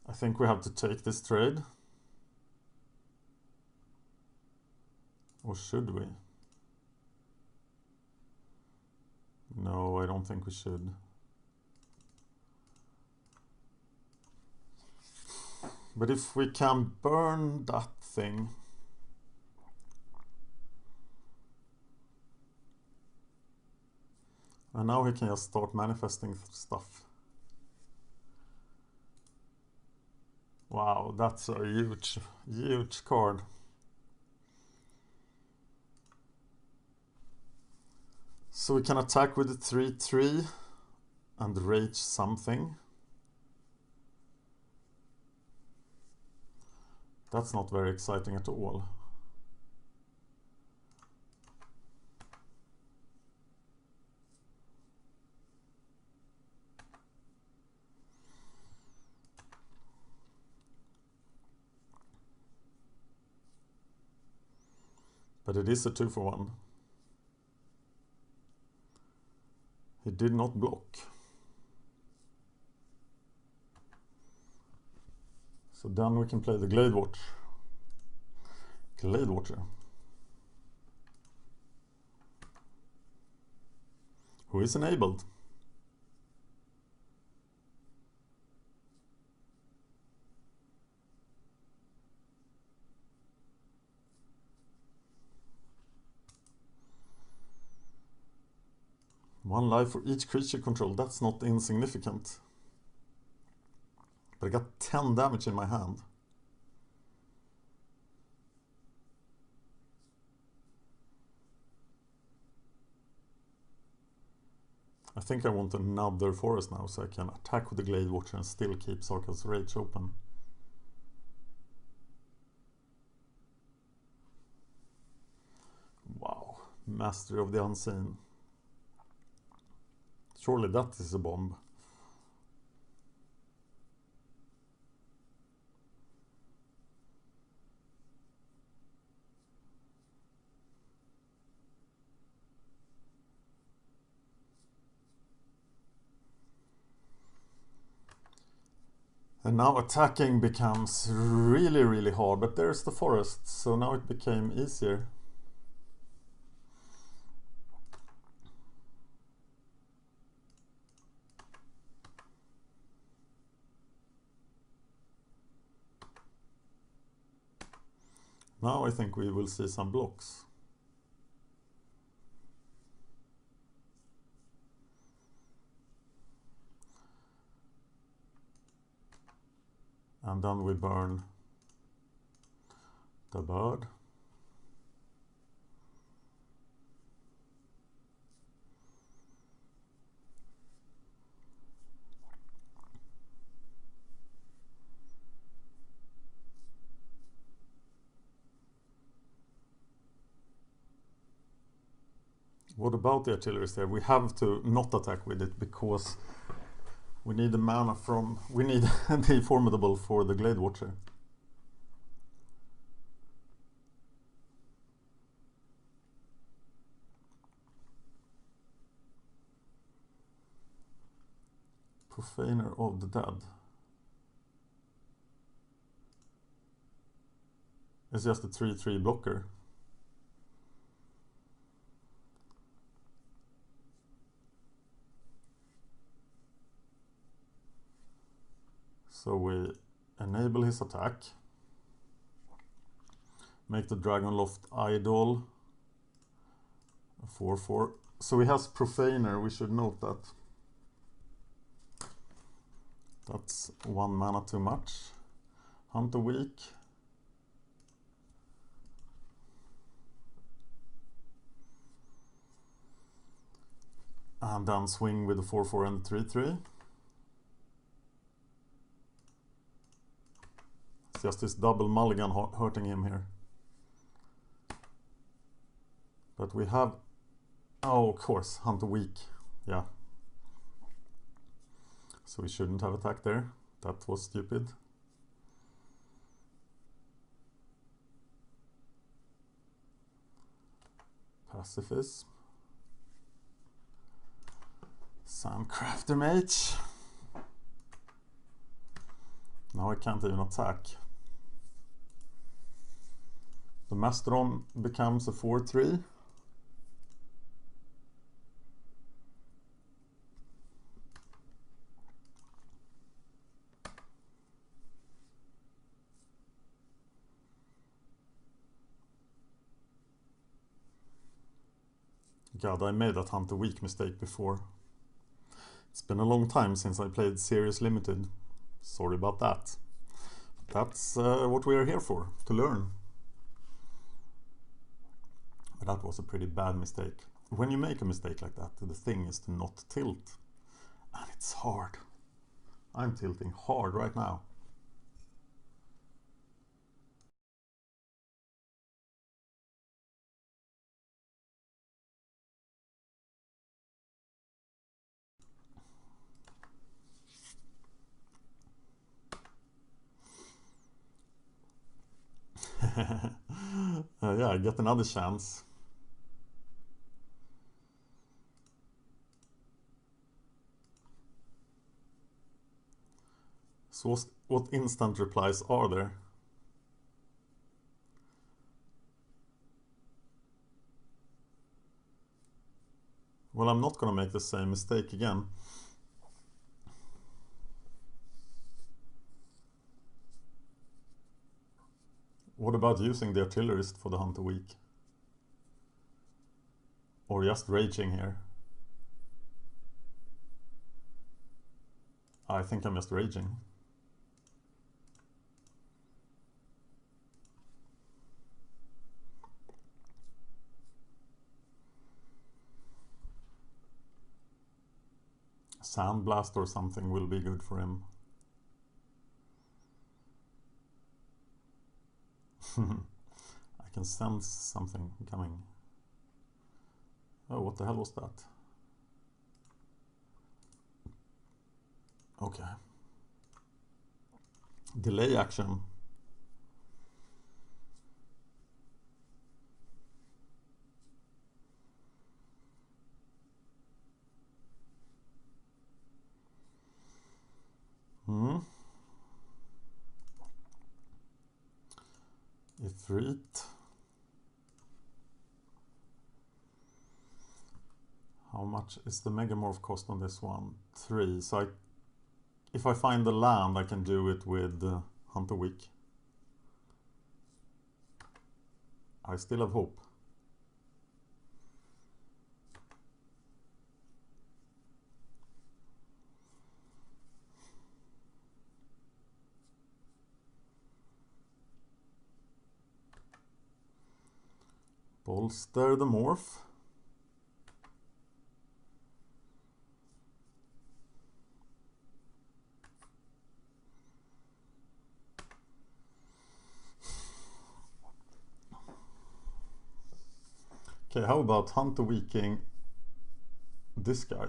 I think we have to take this trade. Or should we? No, I don't think we should. But if we can burn that thing. And now he can just start manifesting stuff. Wow, that's a huge, huge card. So we can attack with the 3/3 and rage something. That's not very exciting at all. But it is a 2-for-1. He did not block. So then we can play the Glade Watch. Glade Watcher. Who is enabled. One life for each creature control. That's not insignificant. But I got 10 damage in my hand. I think I want another forest now so I can attack with the Glade Watcher and still keep Sarkhan's Rage open. Wow, Mastery of the Unseen. Surely that is a bomb. And now attacking becomes really, really hard, but there's the forest, so now it became easier. Now I think we will see some blocks. And then we burn the bird. What about the artillery there? We have to not attack with it because we need the mana from... We need the Formidable for the Glade Watcher. Profaner of the Dead. It's just a 3/3 blocker. So we enable his attack. Make the Dragon Loft idle. 4/4. So he has Profaner, we should note that. That's 1 mana too much. Hunter weak. And then swing with the 4/4 and 3/3. It's just this double mulligan hurting him here. But we have... Oh, of course, Hunter weak. Yeah. So we shouldn't have attacked there. That was stupid. Pacifism. Sandcrafter Mage. Now I can't even attack. The Mastodon becomes a 4/3. God, I made that Hunter weak mistake before. It's been a long time since I played Serious Limited. Sorry about that. That's what we are here for, to learn. But that was a pretty bad mistake. When you make a mistake like that, the thing is to not tilt. And it's hard. I'm tilting hard right now. Yeah, I get another chance. So what instant replies are there? Well, I'm not gonna make the same mistake again. What about using the artillerist for the Hunter weak? Or just raging here? I think I'm just raging. Sandblast or something will be good for him. I can sense something coming. Oh, what the hell was that? Okay. Delay action. Ifrit. How much is the Megamorph cost on this one? 3. So if I find the land, I can do it with Hunter Week. I still have hope. Bolster the Morph. Okay, how about Hunter Weaking this guy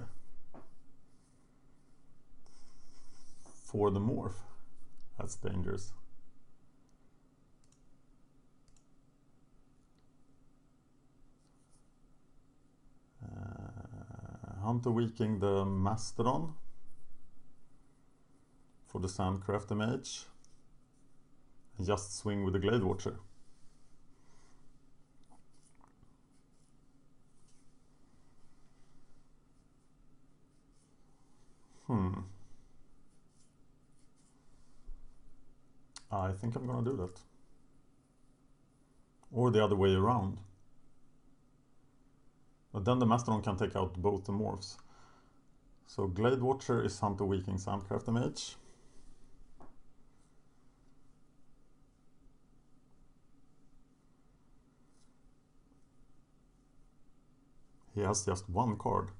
for the Morph? That's dangerous. Hunter Weaking the Mastodon for the Sandcrafter Mage. And just swing with the Glade Watcher. I think I'm gonna do that. Or the other way around. But then the Mastodon can take out both the morphs. So Glade Watcher is Hunter Weaking Sandcrafter Mage. He has just one card.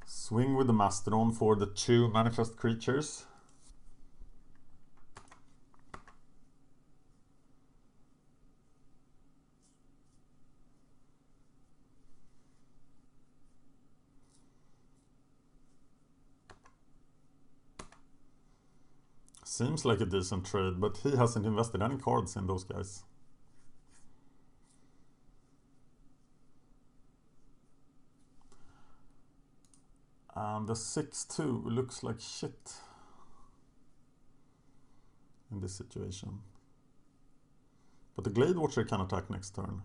Swing with the Mastodon for the 2 manifest creatures. Seems like a decent trade, but he hasn't invested any cards in those guys. And the 6/2 looks like shit in this situation. But the Glade Watcher can attack next turn.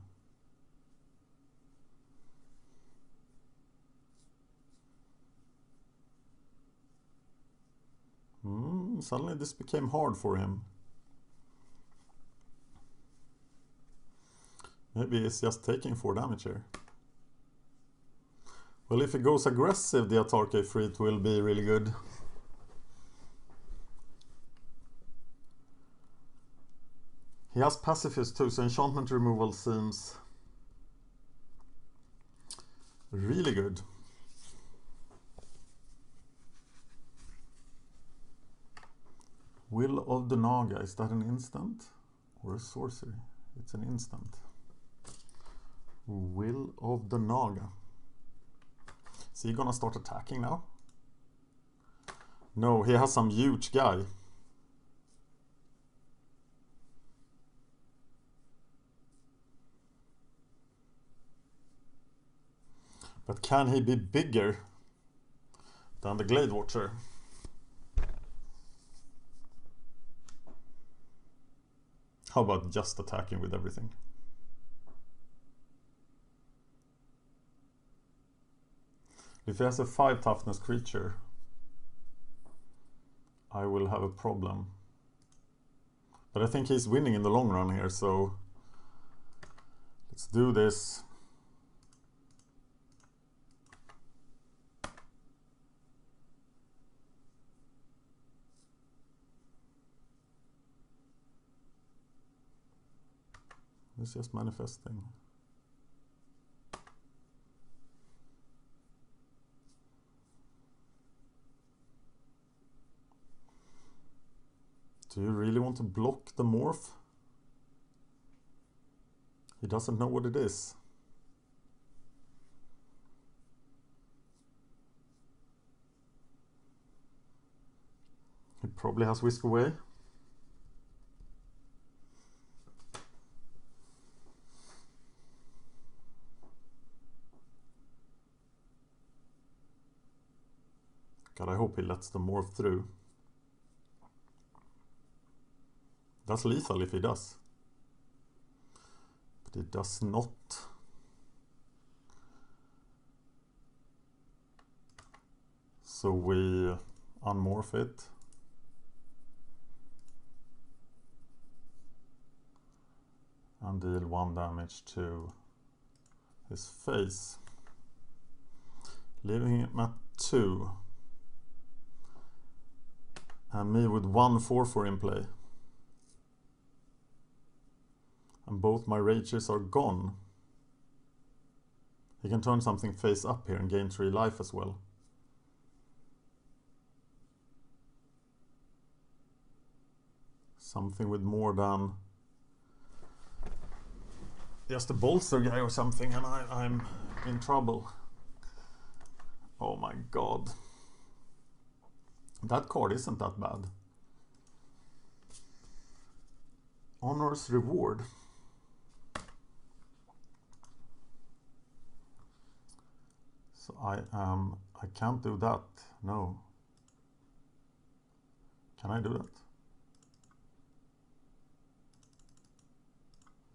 Suddenly this became hard for him. Maybe he's just taking 4 damage here. Well, if he goes aggressive, the Tarkir Ifrit will be really good. He has Pacifist too, so enchantment removal seems really good. Will of the Naga, is that an instant or a sorcery? It's an instant. Will of the Naga. Is he gonna start attacking now? No, he has some huge guy. But can he be bigger than the Glade Watcher? How about just attacking with everything? If he has a 5 toughness creature, I will have a problem. But I think he's winning in the long run here, so let's do this. It's just manifesting. Do you really want to block the morph? He doesn't know what it is. He probably has Whisk Away. God, I hope he lets the morph through. That's lethal if he does. But he does not. So we unmorph it. And deal 1 damage to his face. Leaving him at 2. And me with 1 4/4 in play. And both my rages are gone. He can turn something face up here and gain 3 life as well. Something with more than just a bolster guy or something, and I'm in trouble. Oh my god. That card isn't that bad. Honor's Reward. So I can't do that. No. Can I do that?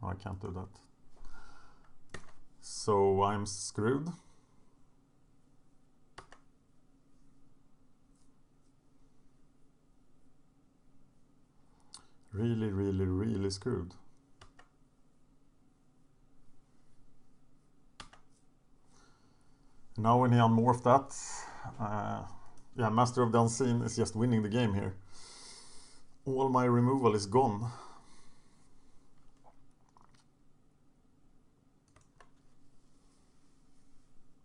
No, I can't do that. So I'm screwed. Really, really, really screwed. Now when he unmorphed that, yeah, Master of the Unseen is just winning the game here. All my removal is gone.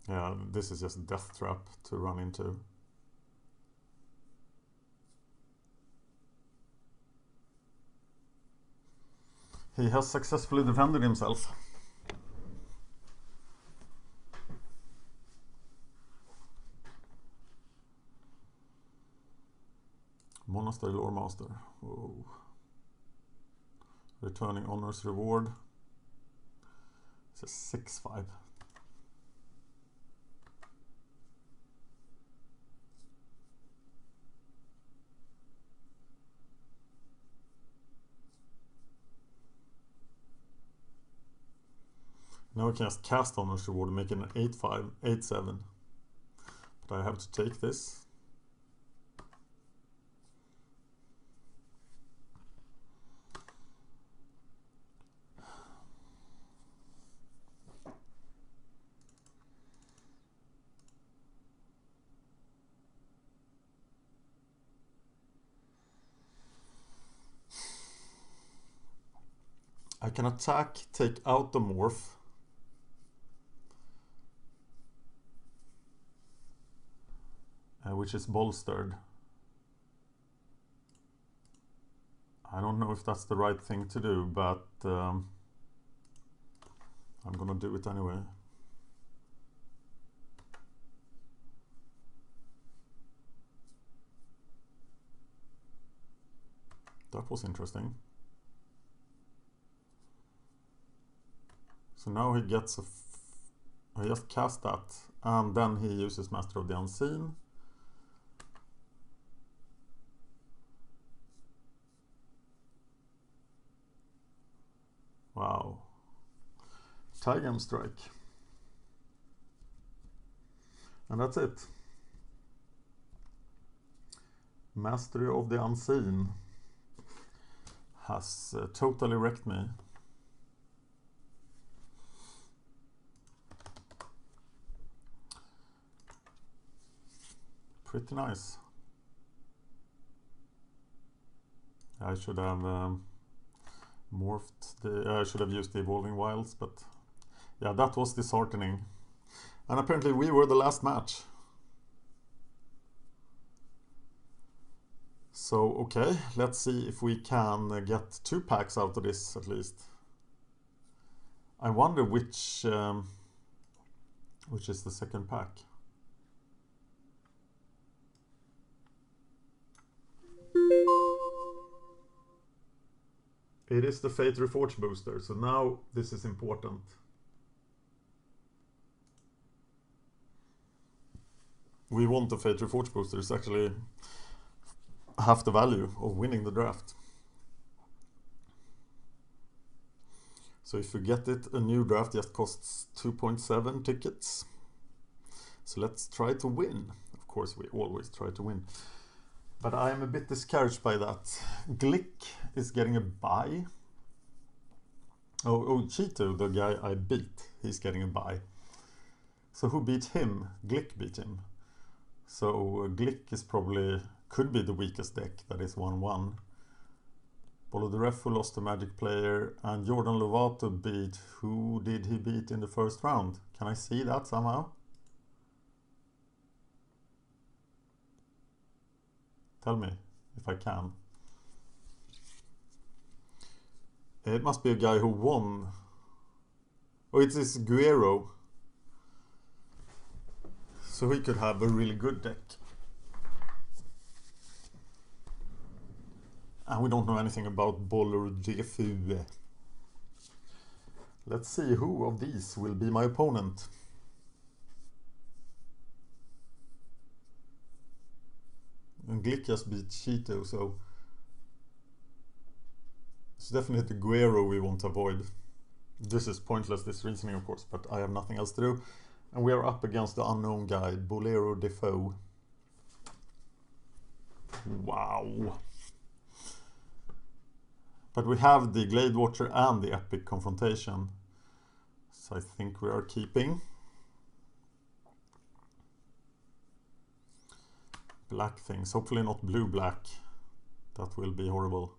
Yeah, this is just death trap to run into. He has successfully defended himself. Monastery Lore Master. Whoa. Returning Honor's Reward. It's a 6/5. Now I can just cast Honor's Reward, making an 8/5, 8/7. But I have to take this. I can attack, take out the morph. Which is bolstered. I don't know if that's the right thing to do, but I'm gonna do it anyway. That was interesting. So now he gets I just cast that, and then he uses Master of the Unseen. Wow. Tiger Strike. And that's it. Mastery of the Unseen has totally wrecked me. Pretty nice. I should have morphed I should have used the Evolving Wilds, but yeah, that was disheartening. And apparently we were the last match. So, okay, let's see if we can get 2 packs out of this at least. I wonder which is the second pack. It is the Fate Reforged booster, so now this is important. We want the Fate Reforged booster. It's actually half the value of winning the draft. So if you get it, a new draft just costs 2.7 tickets. So let's try to win. Of course, we always try to win. But I'm a bit discouraged by that. Glick is getting a bye. Oh, Cheeto, the guy I beat, he's getting a bye. So who beat him? Glick beat him. So Glick is probably, could be the weakest deck, that is 1-1. Bolo the Ref who lost to Magic player, and Jordan Lovato beat, who did he beat in the first round? Can I see that somehow? Tell me if I can. It must be a guy who won. Oh, it is Guerrero. So he could have a really good deck. And we don't know anything about Boller G4. Let's see who of these will be my opponent. And Glick just beat Cheeto, so it's definitely Guerrero we want to avoid. This is pointless, this reasoning of course, but I have nothing else to do. And we are up against the unknown guy, Bolero Defoe. Wow. But we have the Glade Watcher and the Epic Confrontation. So I think we are keeping. Black things, hopefully not blue-black. That will be horrible.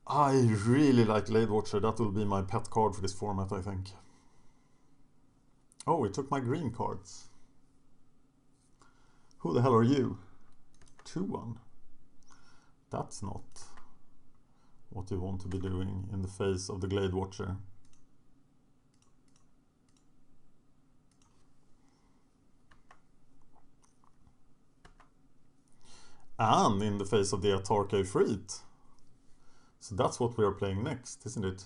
I really like Glade Watcher, that will be my pet card for this format, I think. Oh, it took my green cards. Who the hell are you? 2-1. That's not what you want to be doing in the face of the Glade Watcher. And in the face of the Tarkir Freet. So that's what we are playing next, isn't it?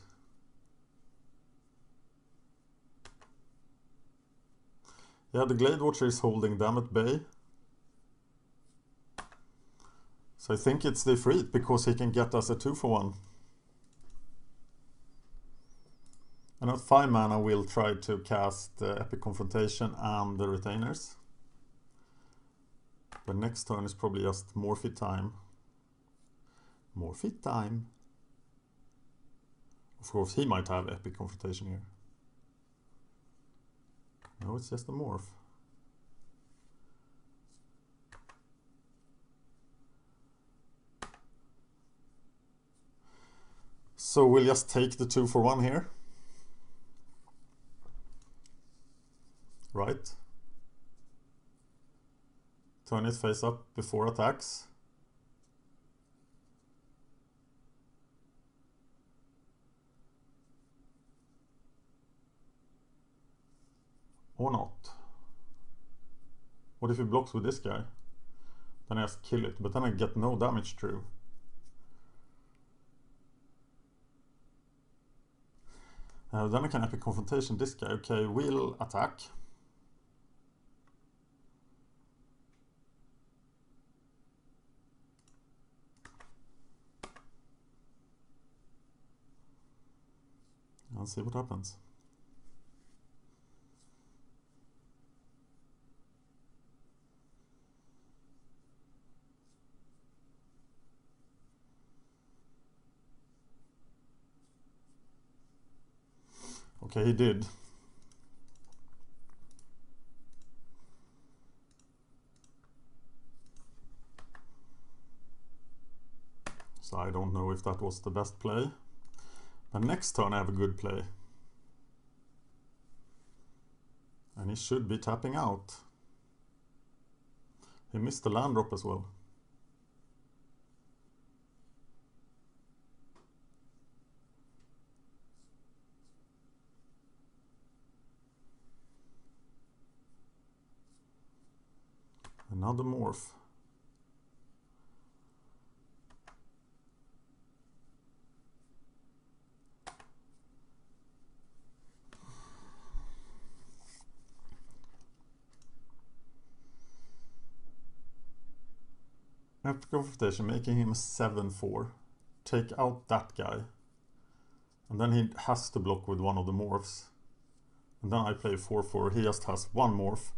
Yeah, the Glade Watcher is holding them at bay. So I think it's the Freet because he can get us a 2-for-1. And at 5 mana we'll try to cast Epic Confrontation and the Retainers. But next turn is probably just Morphy time. Morphy time. Of course he might have Epic Confrontation here. No, it's just a Morph. So we'll just take the 2-for-1 here. Right. Turn it face up before attacks. Or not. What if he blocks with this guy? Then I just kill it, but then I get no damage through. Then I can Epic Confrontation this guy. Okay, we'll attack. And see what happens. Okay, he did. So I don't know if that was the best play. But next turn I have a good play. And he should be tapping out. He missed the land drop as well. Another morph. Epic Confrontation, making him a 7/4. Take out that guy. And then he has to block with one of the morphs. And then I play a 4/4. He just has one morph.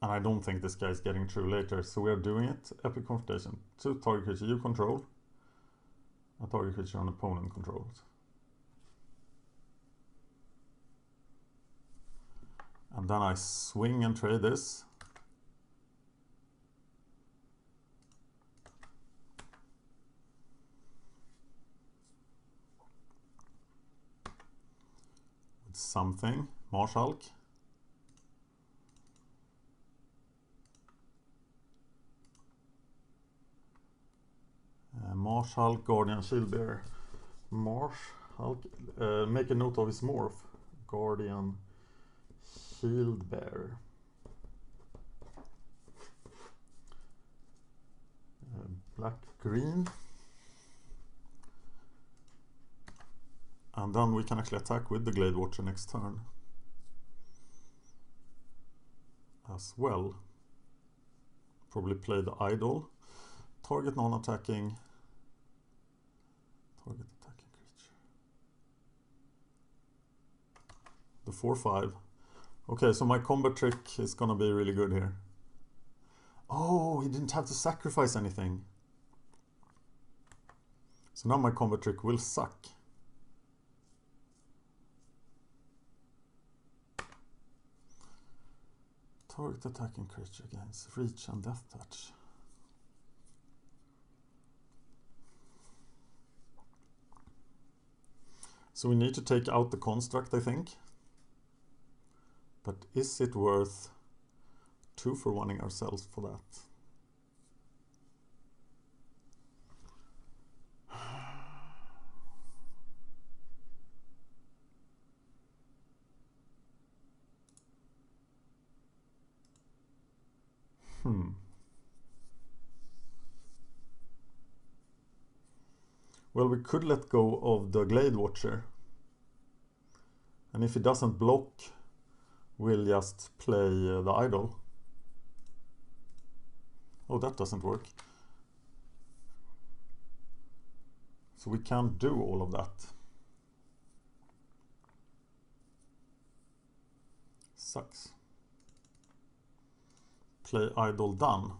And I don't think this guy is getting through later. So we are doing it. Epic Confrontation. 2 target creature you control. A target creature an opponent controls. And then I swing and trade this. With something. Marshal. Marshal, Guardian, Shieldbearer. Marshal, make a note of his morph. Guardian, Shieldbearer. Black, green. And then we can actually attack with the Glade Watcher next turn. As well. Probably play the Idol. Target non-attacking. Target attacking creature. The 4/5. Okay, so my combat trick is gonna be really good here. Oh, he didn't have to sacrifice anything. So now my combat trick will suck. Target attacking creature against reach and death touch. So we need to take out the construct, I think. But is it worth 2-for-1ing ourselves for that? Well, we could let go of the Glade Watcher. And if he doesn't block, we'll just play the Idol. Oh, that doesn't work. So we can't do all of that. Sucks. Play Idol done.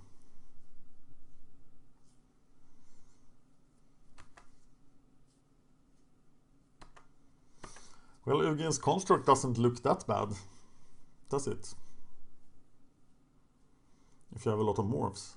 Well, Eugen's construct doesn't look that bad, does it? If you have a lot of morphs.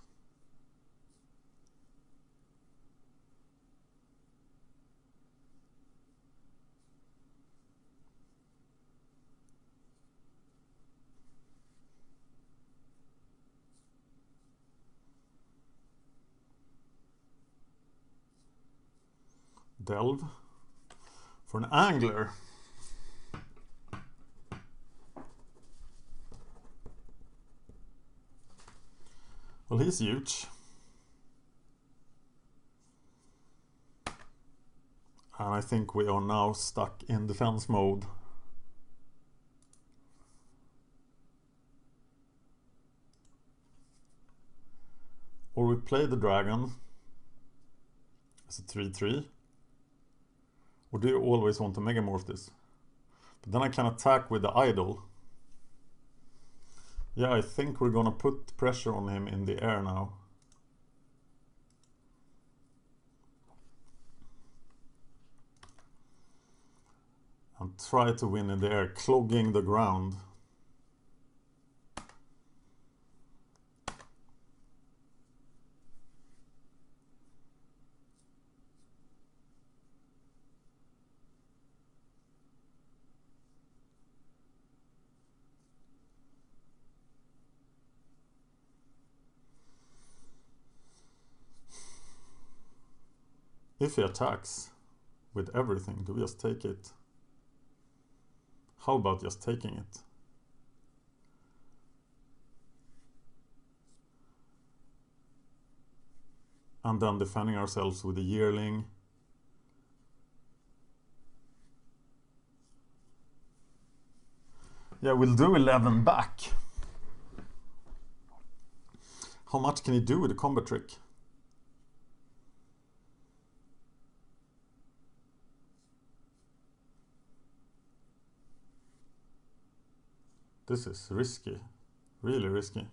Delve for an angler. Well, he's huge. And I think we are now stuck in defense mode. Or we play the dragon as a 3/3. Or do you always want to megamorph this? But then I can attack with the Idol. Yeah, I think we're gonna put pressure on him in the air now. And try to win in the air, clogging the ground. if he attacks with everything, do we just take it? How about just taking it? And then defending ourselves with a yearling. Yeah, we'll do 11 back. How much can he do with a combat trick? This is risky, really risky.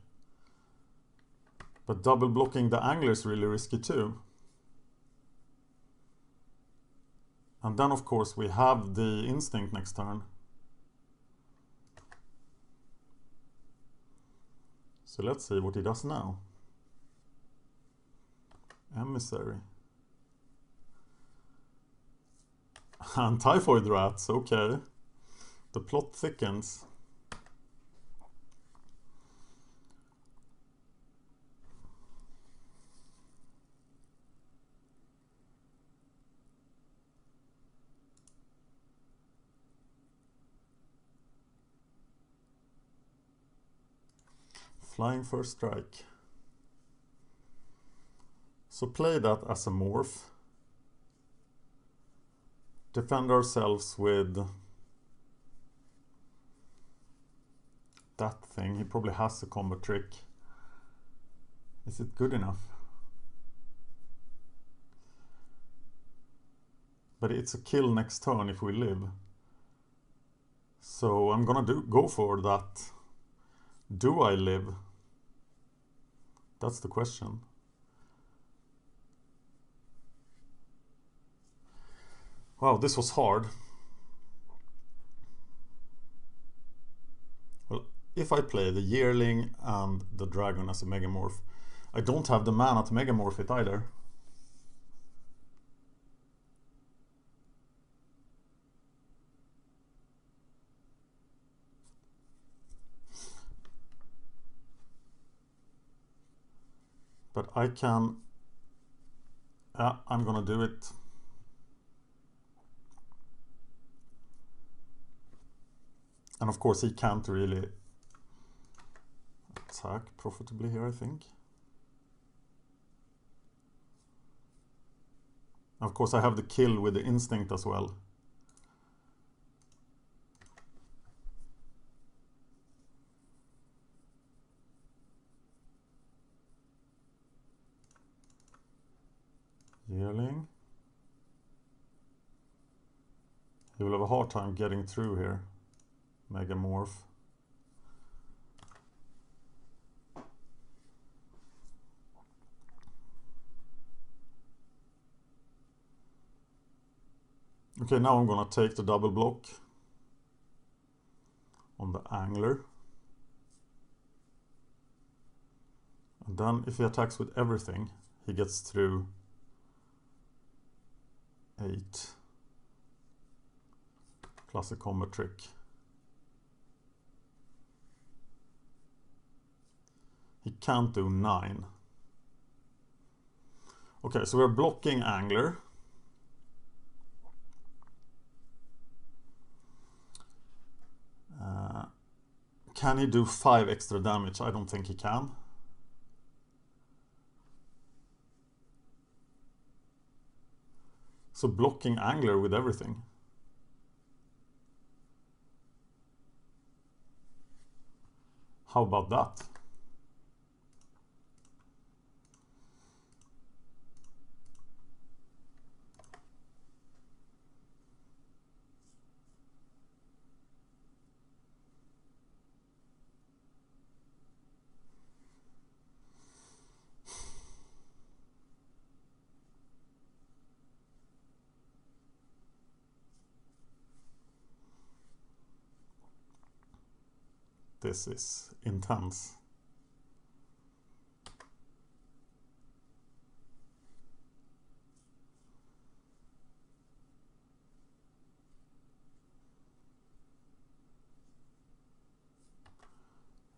But double blocking the angler is really risky too. And then of course we have the instinct next turn. So let's see what he does now. Emissary. And typhoid rats, okay. The plot thickens. Flying first strike. So play that as a morph. Defend ourselves with that thing. He probably has a combat trick. Is it good enough? But it's a kill next turn if we live. So I'm gonna go for that. Do I live? That's the question. Wow, this was hard. Well, if I play the yearling and the dragon as a megamorph, I don't have the mana to megamorph it either. But I can... I'm gonna do it. And of course he can't really attack profitably here, I think. Of course I have the kill with the instinct as well. Yearling. He will have a hard time getting through here. Megamorph. Okay, now I'm gonna take the double block on the angler. And then if he attacks with everything, he gets through 8 plus a combat trick. He can't do 9. Okay, so we're blocking angler. Can he do 5 extra damage? I don't think he can. So blocking angler with everything. How about that? This is intense.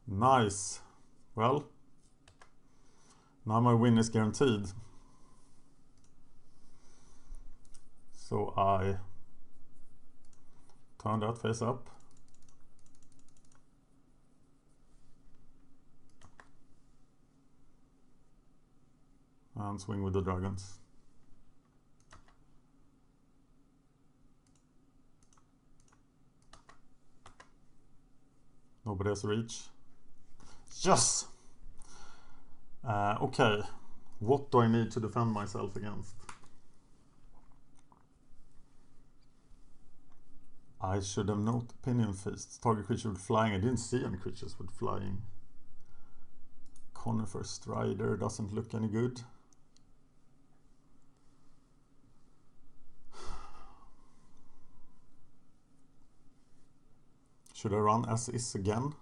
Nice. Well, now my win is guaranteed. So I turn that face up. And swing with the dragons. Nobody has reach. Yes! Okay, what do I need to defend myself against? I should have noted Pinion Feast. Target creature with flying. I didn't see any creatures with flying. Conifer Strider doesn't look any good. Should I run as is again?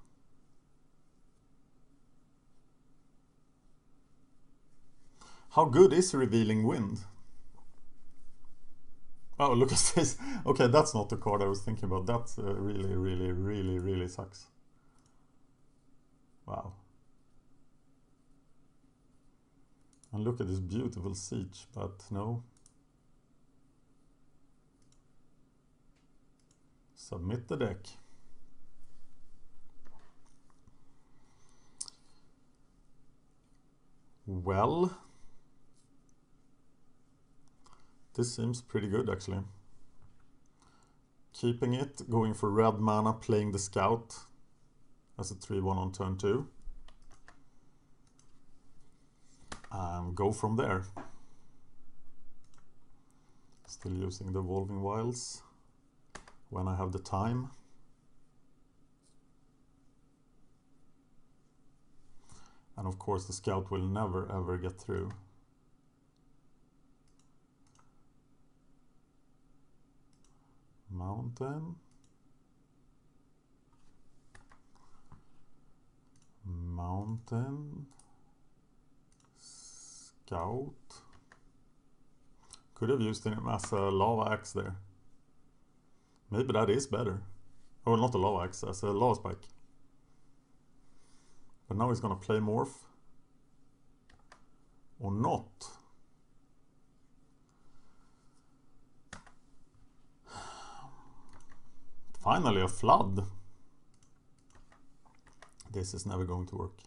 How good is Revealing Wind? Oh, look at this. Okay, that's not the card I was thinking about. That's really sucks. Wow. And look at this beautiful siege, but no. Submit the deck. Well, this seems pretty good actually. Keeping it, going for red mana, playing the scout as a 3/1 on turn 2. And go from there. Still using the Evolving Wilds when I have the time. And of course the scout will never ever get through. Mountain. Mountain. Scout. Could have used him as a lava axe there. Maybe that is better. Oh, not a lava axe, as a lava spike. But now he's gonna play morph. Or not. Finally a flood. This is never going to work.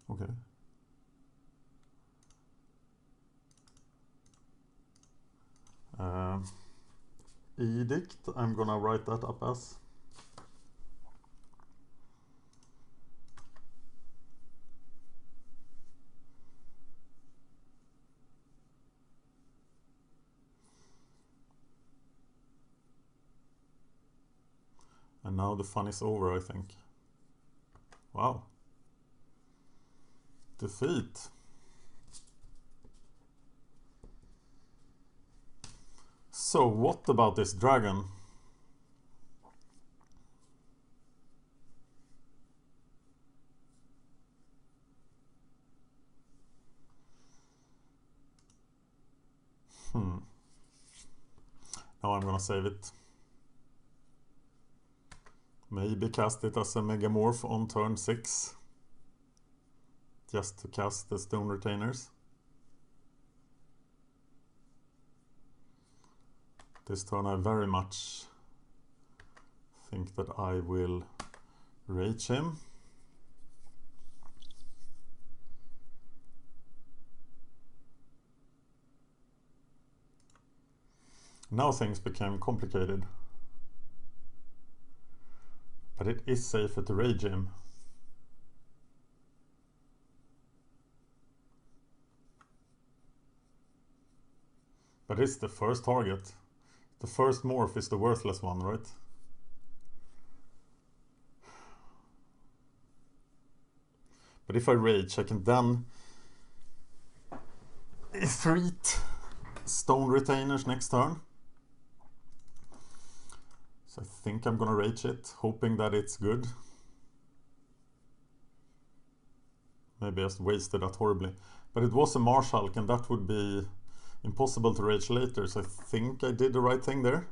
Okay. Edict, I'm gonna write that up as. And now the fun is over, I think. Wow. Defeat. So what about this dragon? Now I'm gonna save it. Maybe cast it as a Megamorph on turn 6. Just to cast the Stone Retainers. This turn I very much think that I will rage him. Now things became complicated. But it is safer to rage him. But it's the first target. The first morph is the worthless one, right? But if I rage, I can then Ifrit Stone Retainers next turn. So I think I'm gonna rage it, hoping that it's good. Maybe I just wasted that horribly. But it was a Marsh Hulk, and that would be impossible to rage later, so I think I did the right thing there.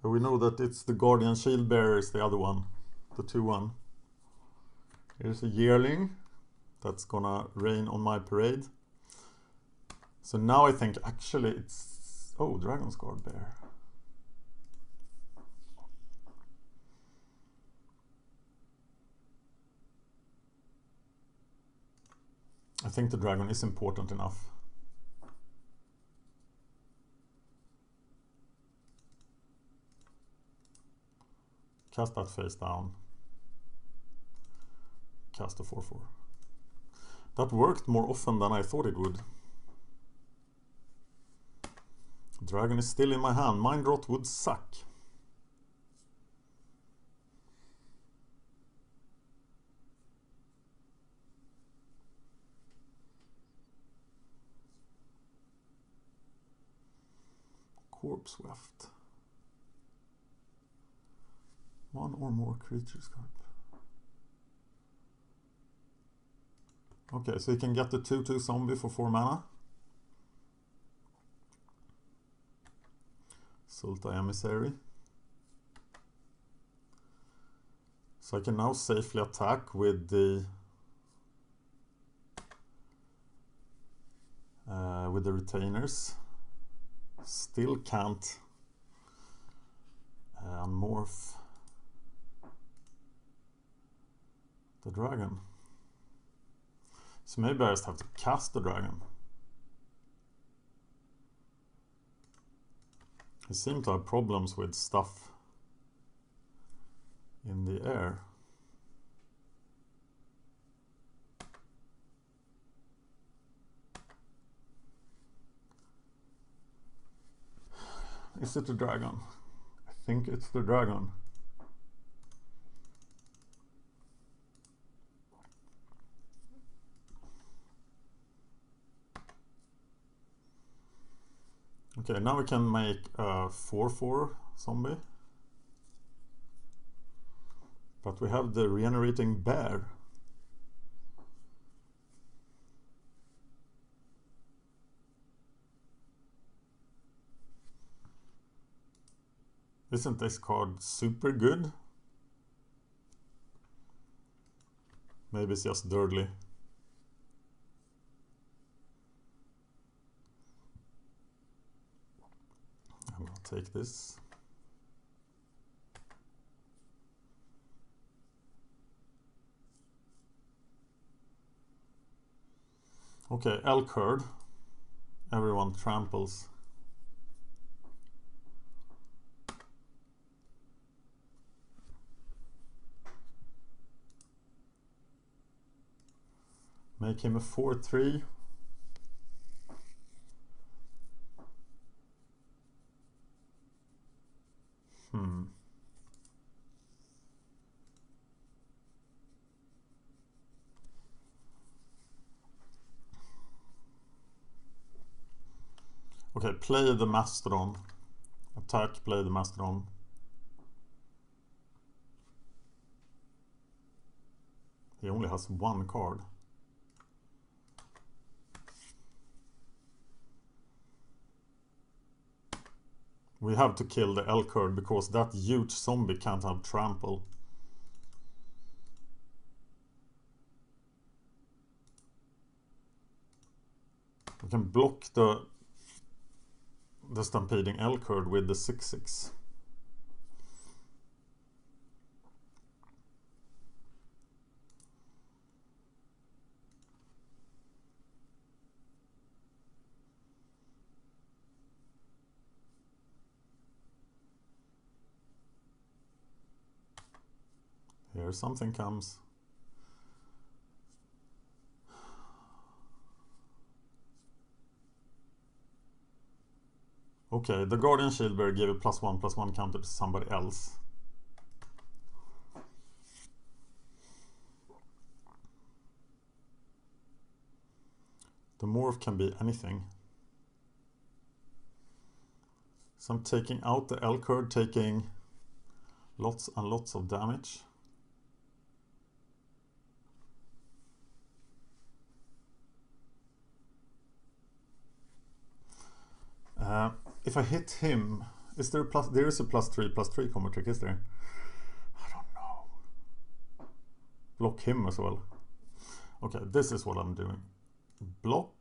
We know that it's the Guardian Shield Bearer is the other one, the 2-1. Here's a yearling that's gonna rain on my parade. So now I think actually it's... Oh, Dragon's Guard Bear. I think the dragon is important enough. Cast that face down. Cast a 4/4. That worked more often than I thought it would. Dragon is still in my hand. Mind Rot would suck. Corpse Weft. One or more creatures card. Okay, so you can get the 2/2 zombie for 4 mana. Sultai Emissary. So I can now safely attack with the retainers. Still can't unmorph the dragon. So maybe I just have to cast the dragon. I seem to have problems with stuff in the air. Is it the dragon? I think it's the dragon. Okay, now we can make a 4/4 zombie. But we have the regenerating bear. Isn't this card super good? Maybe it's just dirtly. I'm gonna take this. Okay, elk herd. Everyone tramples. Make him a 4/3. Okay, play the Mastodon. Attack, play the Mastodon. He only has 1 card. We have to kill the elk herd because that huge zombie can't have trample. We can block the stampeding elk herd with the 6/6. Here something comes. Okay, the Guardian Shield Bearer gave a +1/+1 counter to somebody else. The morph can be anything. So I'm taking out the elk herd, taking lots and lots of damage. If I hit him, Is there a plus? There is a +3/+3 combo trick, is there? I don't know. Block him as well. Okay, this is what I'm doing. Block.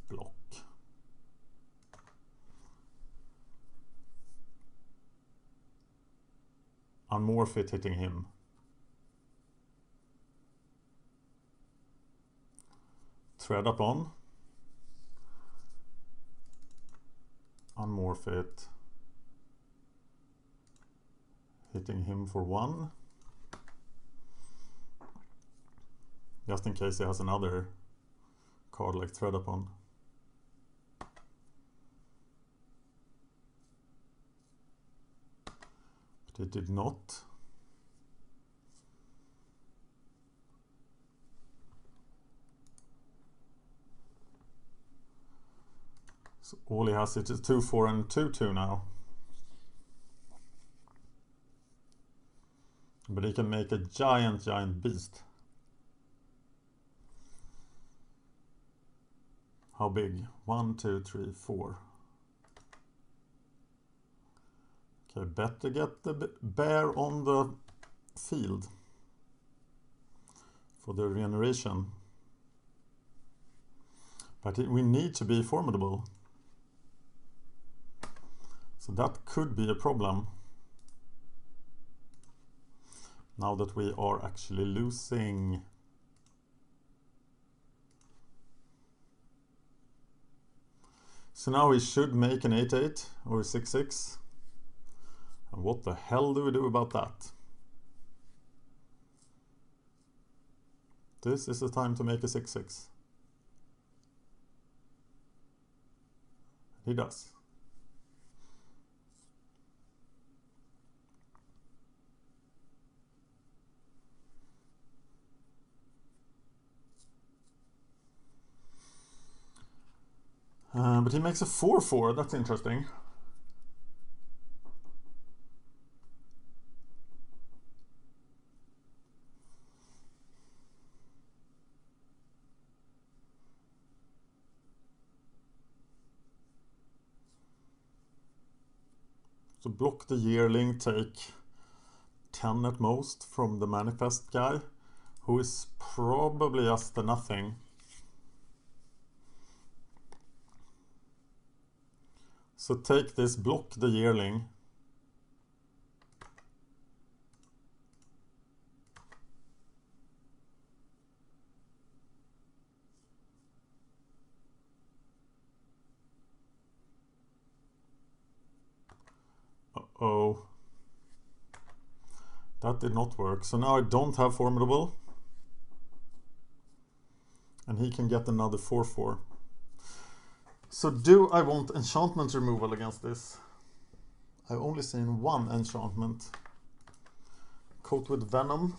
Block. Unmorph it, hitting him. Thread up on. Unmorph it. Hitting him for 1. Just in case he has another card like Thread Upon. But it did not. So all he has is 2/4 and 2/2 now. But he can make a giant beast. How big? 1, 2, 3, 4. Okay, better get the bear on the field for the regeneration. But we need to be formidable. So that could be a problem. Now that we are actually losing. So now we should make an 8/8 or a 6/6. And what the hell do we do about that? This is the time to make a 6/6. He does. But he makes a 4/4, that's interesting. So block the yearling, take 10 at most from the manifest guy, who is probably just a nothing. So take this, block the yearling. Uh-oh. That did not work. So now I don't have formidable. And he can get another 4/4. So do I want enchantment removal against this? I've only seen one enchantment. Coat with Venom.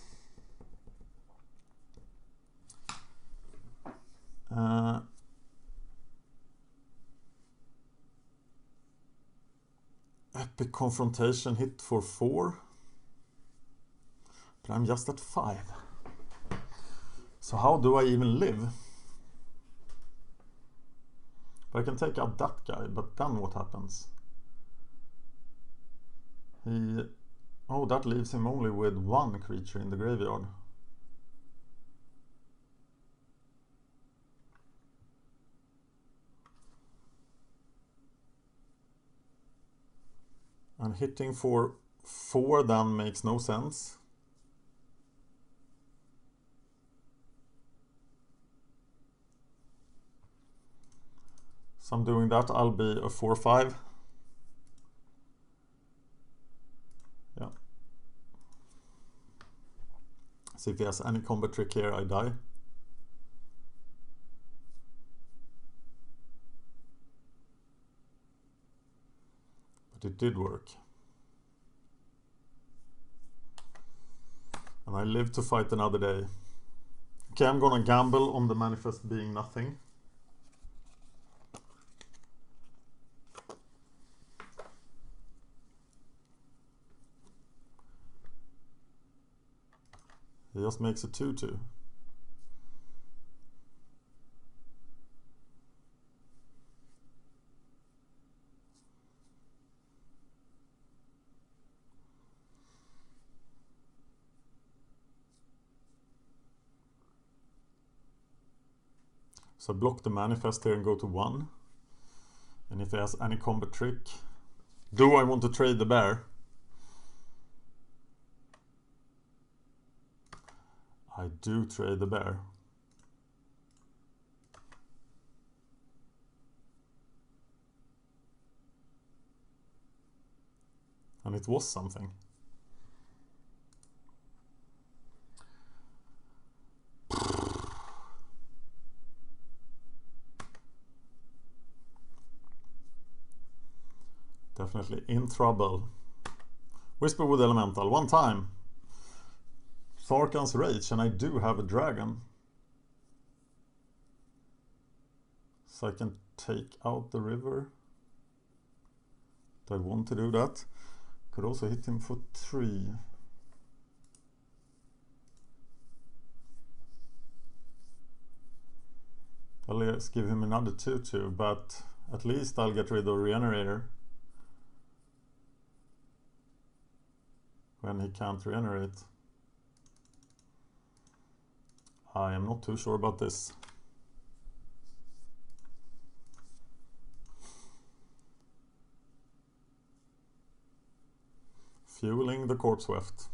Epic Confrontation, hit for 4. But I'm just at 5. So how do I even live? But I can take out that guy, but then what happens? Oh, that leaves him only with 1 creature in the graveyard. And hitting for 4 then makes no sense. So I'm doing that, I'll be a 4/5. Yeah. See if he has any combat trick here, I die. But it did work. And I live to fight another day. Okay, I'm gonna gamble on the manifest being nothing. He just makes a 2/2. So block the manifest here and go to 1. And if he has any combat trick, do I want to trade the bear? I do trade the bear. And it was something. Definitely in trouble. Whisperwood Elemental, 1 time. Sarkhan's Rage, and I do have a dragon. So I can take out the river. Do I want to do that? Could also hit him for 3. I'll just give him another 2/2, but at least I'll get rid of Regenerator. When he can't regenerate. I am not too sure about this. Fueling the Corpse Weft.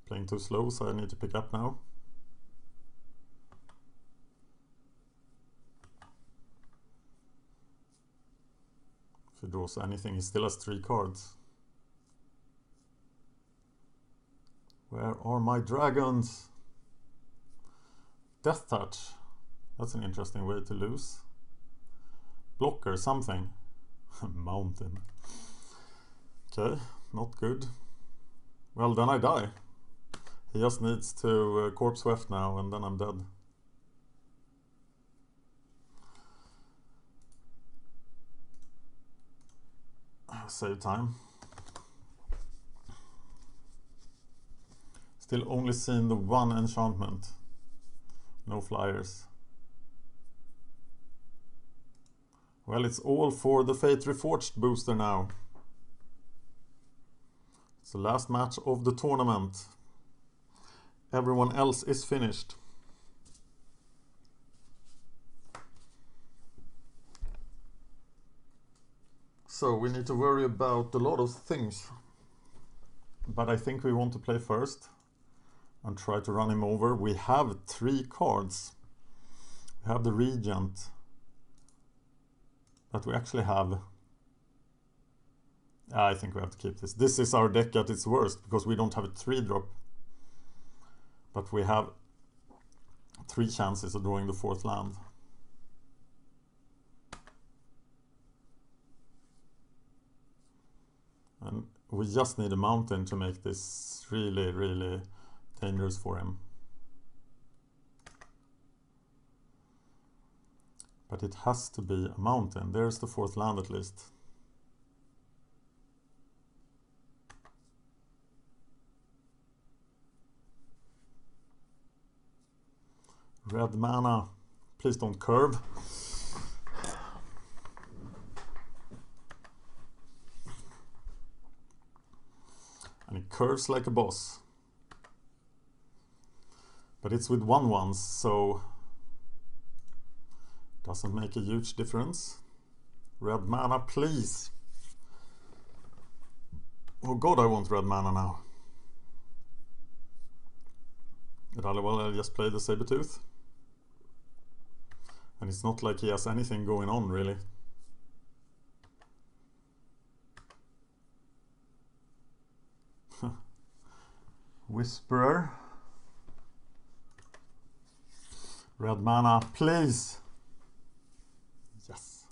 Playing too slow, so I need to pick up now. If he draws anything, he still has 3 cards. Where are my dragons? Death Touch. That's an interesting way to lose. Blocker, something. Mountain. Okay, not good. Well, then I die. He just needs to Corpse Weft now, and then I'm dead. Save time. Still only seen the 1 enchantment. No flyers. Well, it's all for the Fate Reforged booster now. It's the last match of the tournament. Everyone else is finished. So we need to worry about a lot of things. But I think we want to play first and try to run him over. We have 3 cards. We have the Regent. But we actually have... I think we have to keep this. This is our deck at its worst, because we don't have a 3-drop. But we have 3 chances of drawing the 4th land. And we just need a mountain to make this really, really dangerous for him. But it has to be a mountain. There's the 4th land at least. Red mana. Please don't curve. And it curves like a boss. But it's with 1/1s, so doesn't make a huge difference. Red mana, please. Oh god, I want red mana now. Well, I'll just play the Sabertooth. And it's not like he has anything going on, really. Whisperer. Red mana, please. Yes.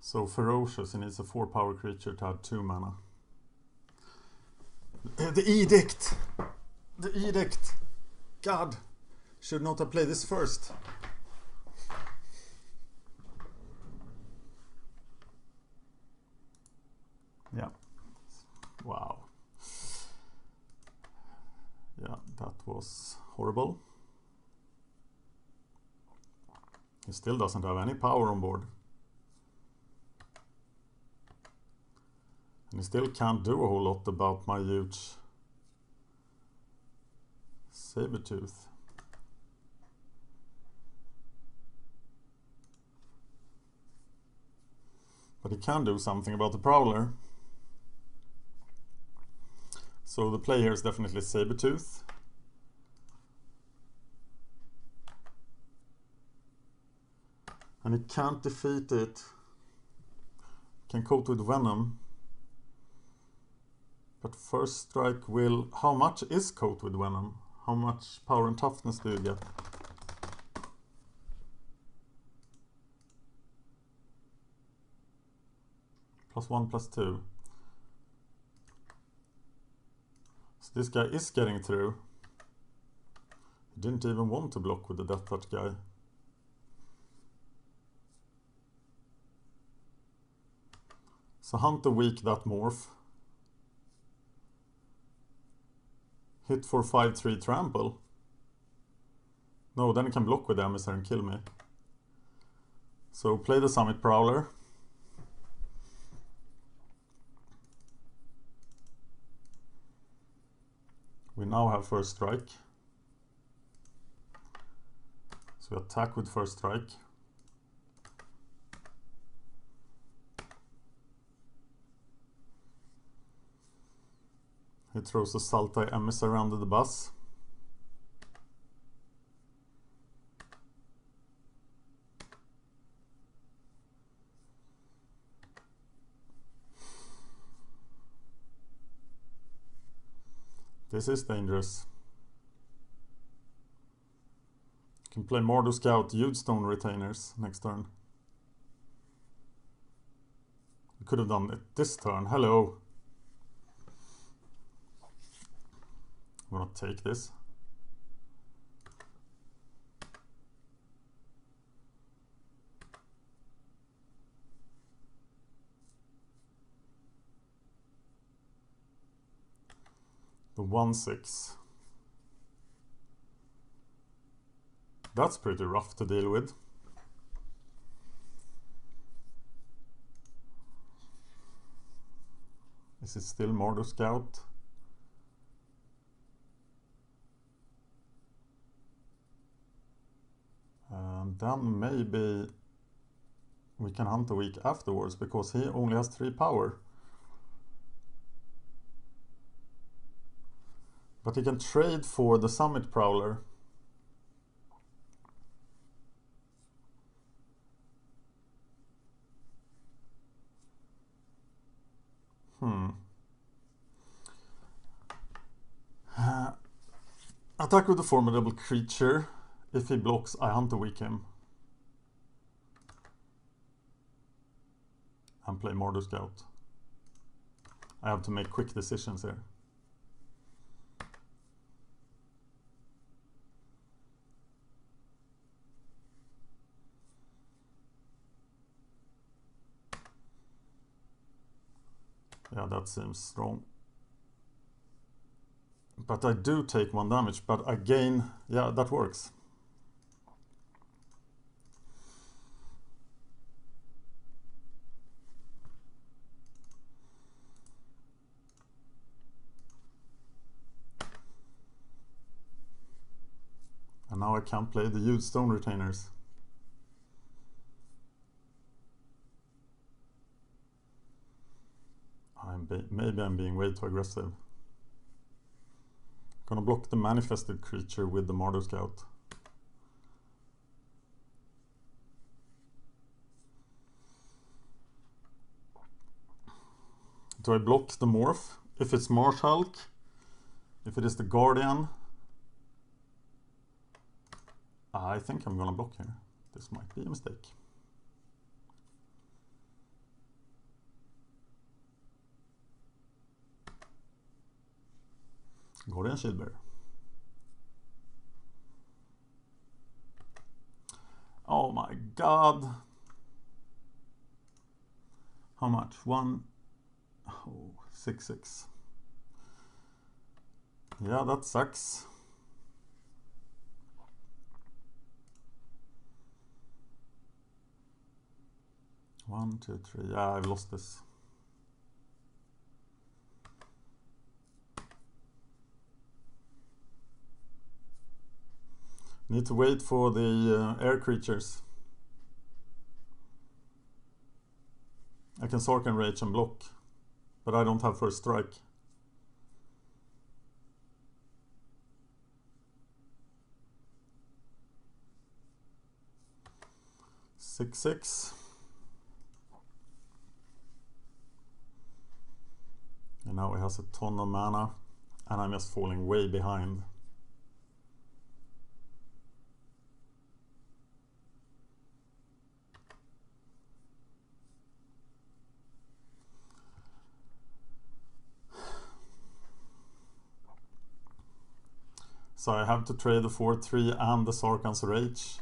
So Ferocious, he needs a 4-power creature to have 2 mana. The Edict! The Edict! God! Should not have played this first. Yeah. Wow. was horrible. He still doesn't have any power on board. And he still can't do a whole lot about my huge saber-tooth. But he can do something about the prowler. So the play here is definitely saber-tooth. And he can't defeat it. Can coat with venom. But first strike will... How much is coat with venom? How much power and toughness do you get? +1, +2. So this guy is getting through. He didn't even want to block with the Death Touch guy. So Hunter weak that morph. Hit for 5-3 trample. No, then he can block with the Emissary and kill me. So play the Summit Prowler. We now have first strike. So we attack with first strike. He throws a Sultai Emissary under the bus. This is dangerous. Can play Mordo Scout, Huge Stone Retainers next turn. We could have done it this turn. Hello. I'm gonna take this. The 1/6. That's pretty rough to deal with. Is it still Mordo Scout? And then maybe we can hunt a week afterwards because he only has 3 power. But he can trade for the Summit Prowler. Attack with a formidable creature. If he blocks, I hunt a weak him. And play Mordo Scout. I have to make quick decisions here. Yeah, that seems strong. But I do take 1 damage, but I gain... Yeah, that works. And now I can play the Huge Stone Retainers. Maybe I'm being way too aggressive. Gonna block the manifested creature with the Mordo Scout. Do I block the morph? If it's Marsh Hulk, if it is the Guardian, I think I'm gonna block here. This might be a mistake. Guardian Shieldbearer. Oh my god. How much? 6/6. Yeah, that sucks. 1, 2, 3. Yeah, I've lost this. Need to wait for the air creatures. I can Sark and Rage and block, but I don't have first strike. 6/6. And now he has a ton of mana, and I'm just falling way behind. So I have to trade the 4/3 and the Sarkhan's Rage,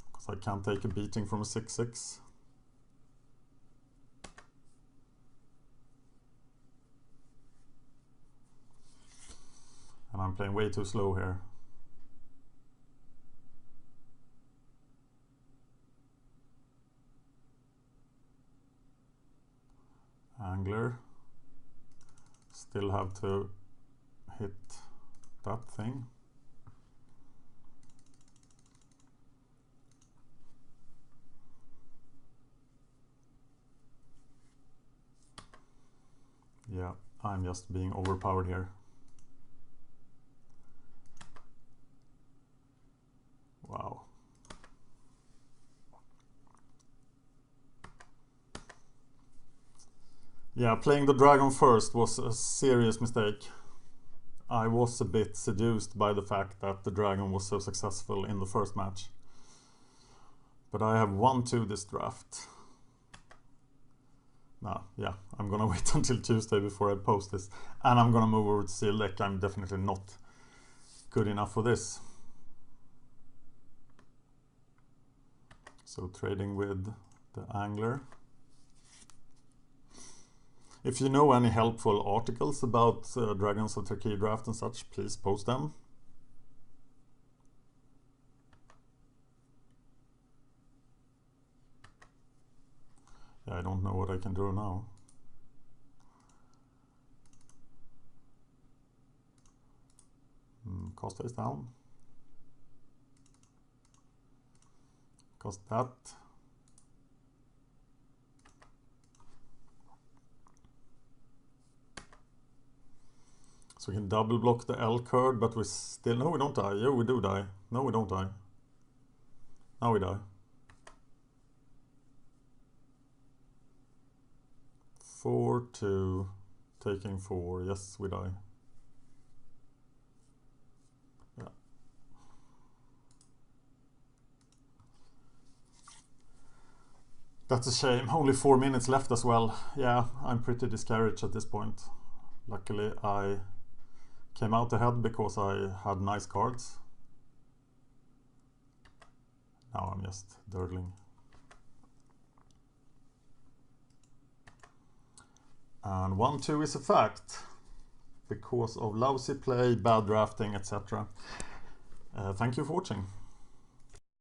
because I can't take a beating from a 6/6. And I'm playing way too slow here. Angler. Still have to hit that thing. Yeah, I'm just being overpowered here. Wow. Yeah, playing the dragon first was a serious mistake. I was a bit seduced by the fact that the dragon was so successful in the first match. But I have 1-2 this draft. Now, yeah, I'm gonna wait until Tuesday before I post this. And I'm gonna move over to Seal Deck. I'm definitely not good enough for this. So trading with the Angler. If you know any helpful articles about Dragons of Tarkir draft and such, please post them. Yeah, I don't know what I can draw now. Cost face down. Cost that. So we can double block the L card, but we still... No, we don't die. Yeah, we do die. No, we don't die. Now we die. 4/2, taking 4. Yes, we die. Yeah. That's a shame. Only 4 minutes left as well. Yeah, I'm pretty discouraged at this point. Luckily, I came out ahead because I had nice cards. Now I'm just durdling. And 1-2 is a fact because of lousy play, bad drafting, etc. Thank you for watching.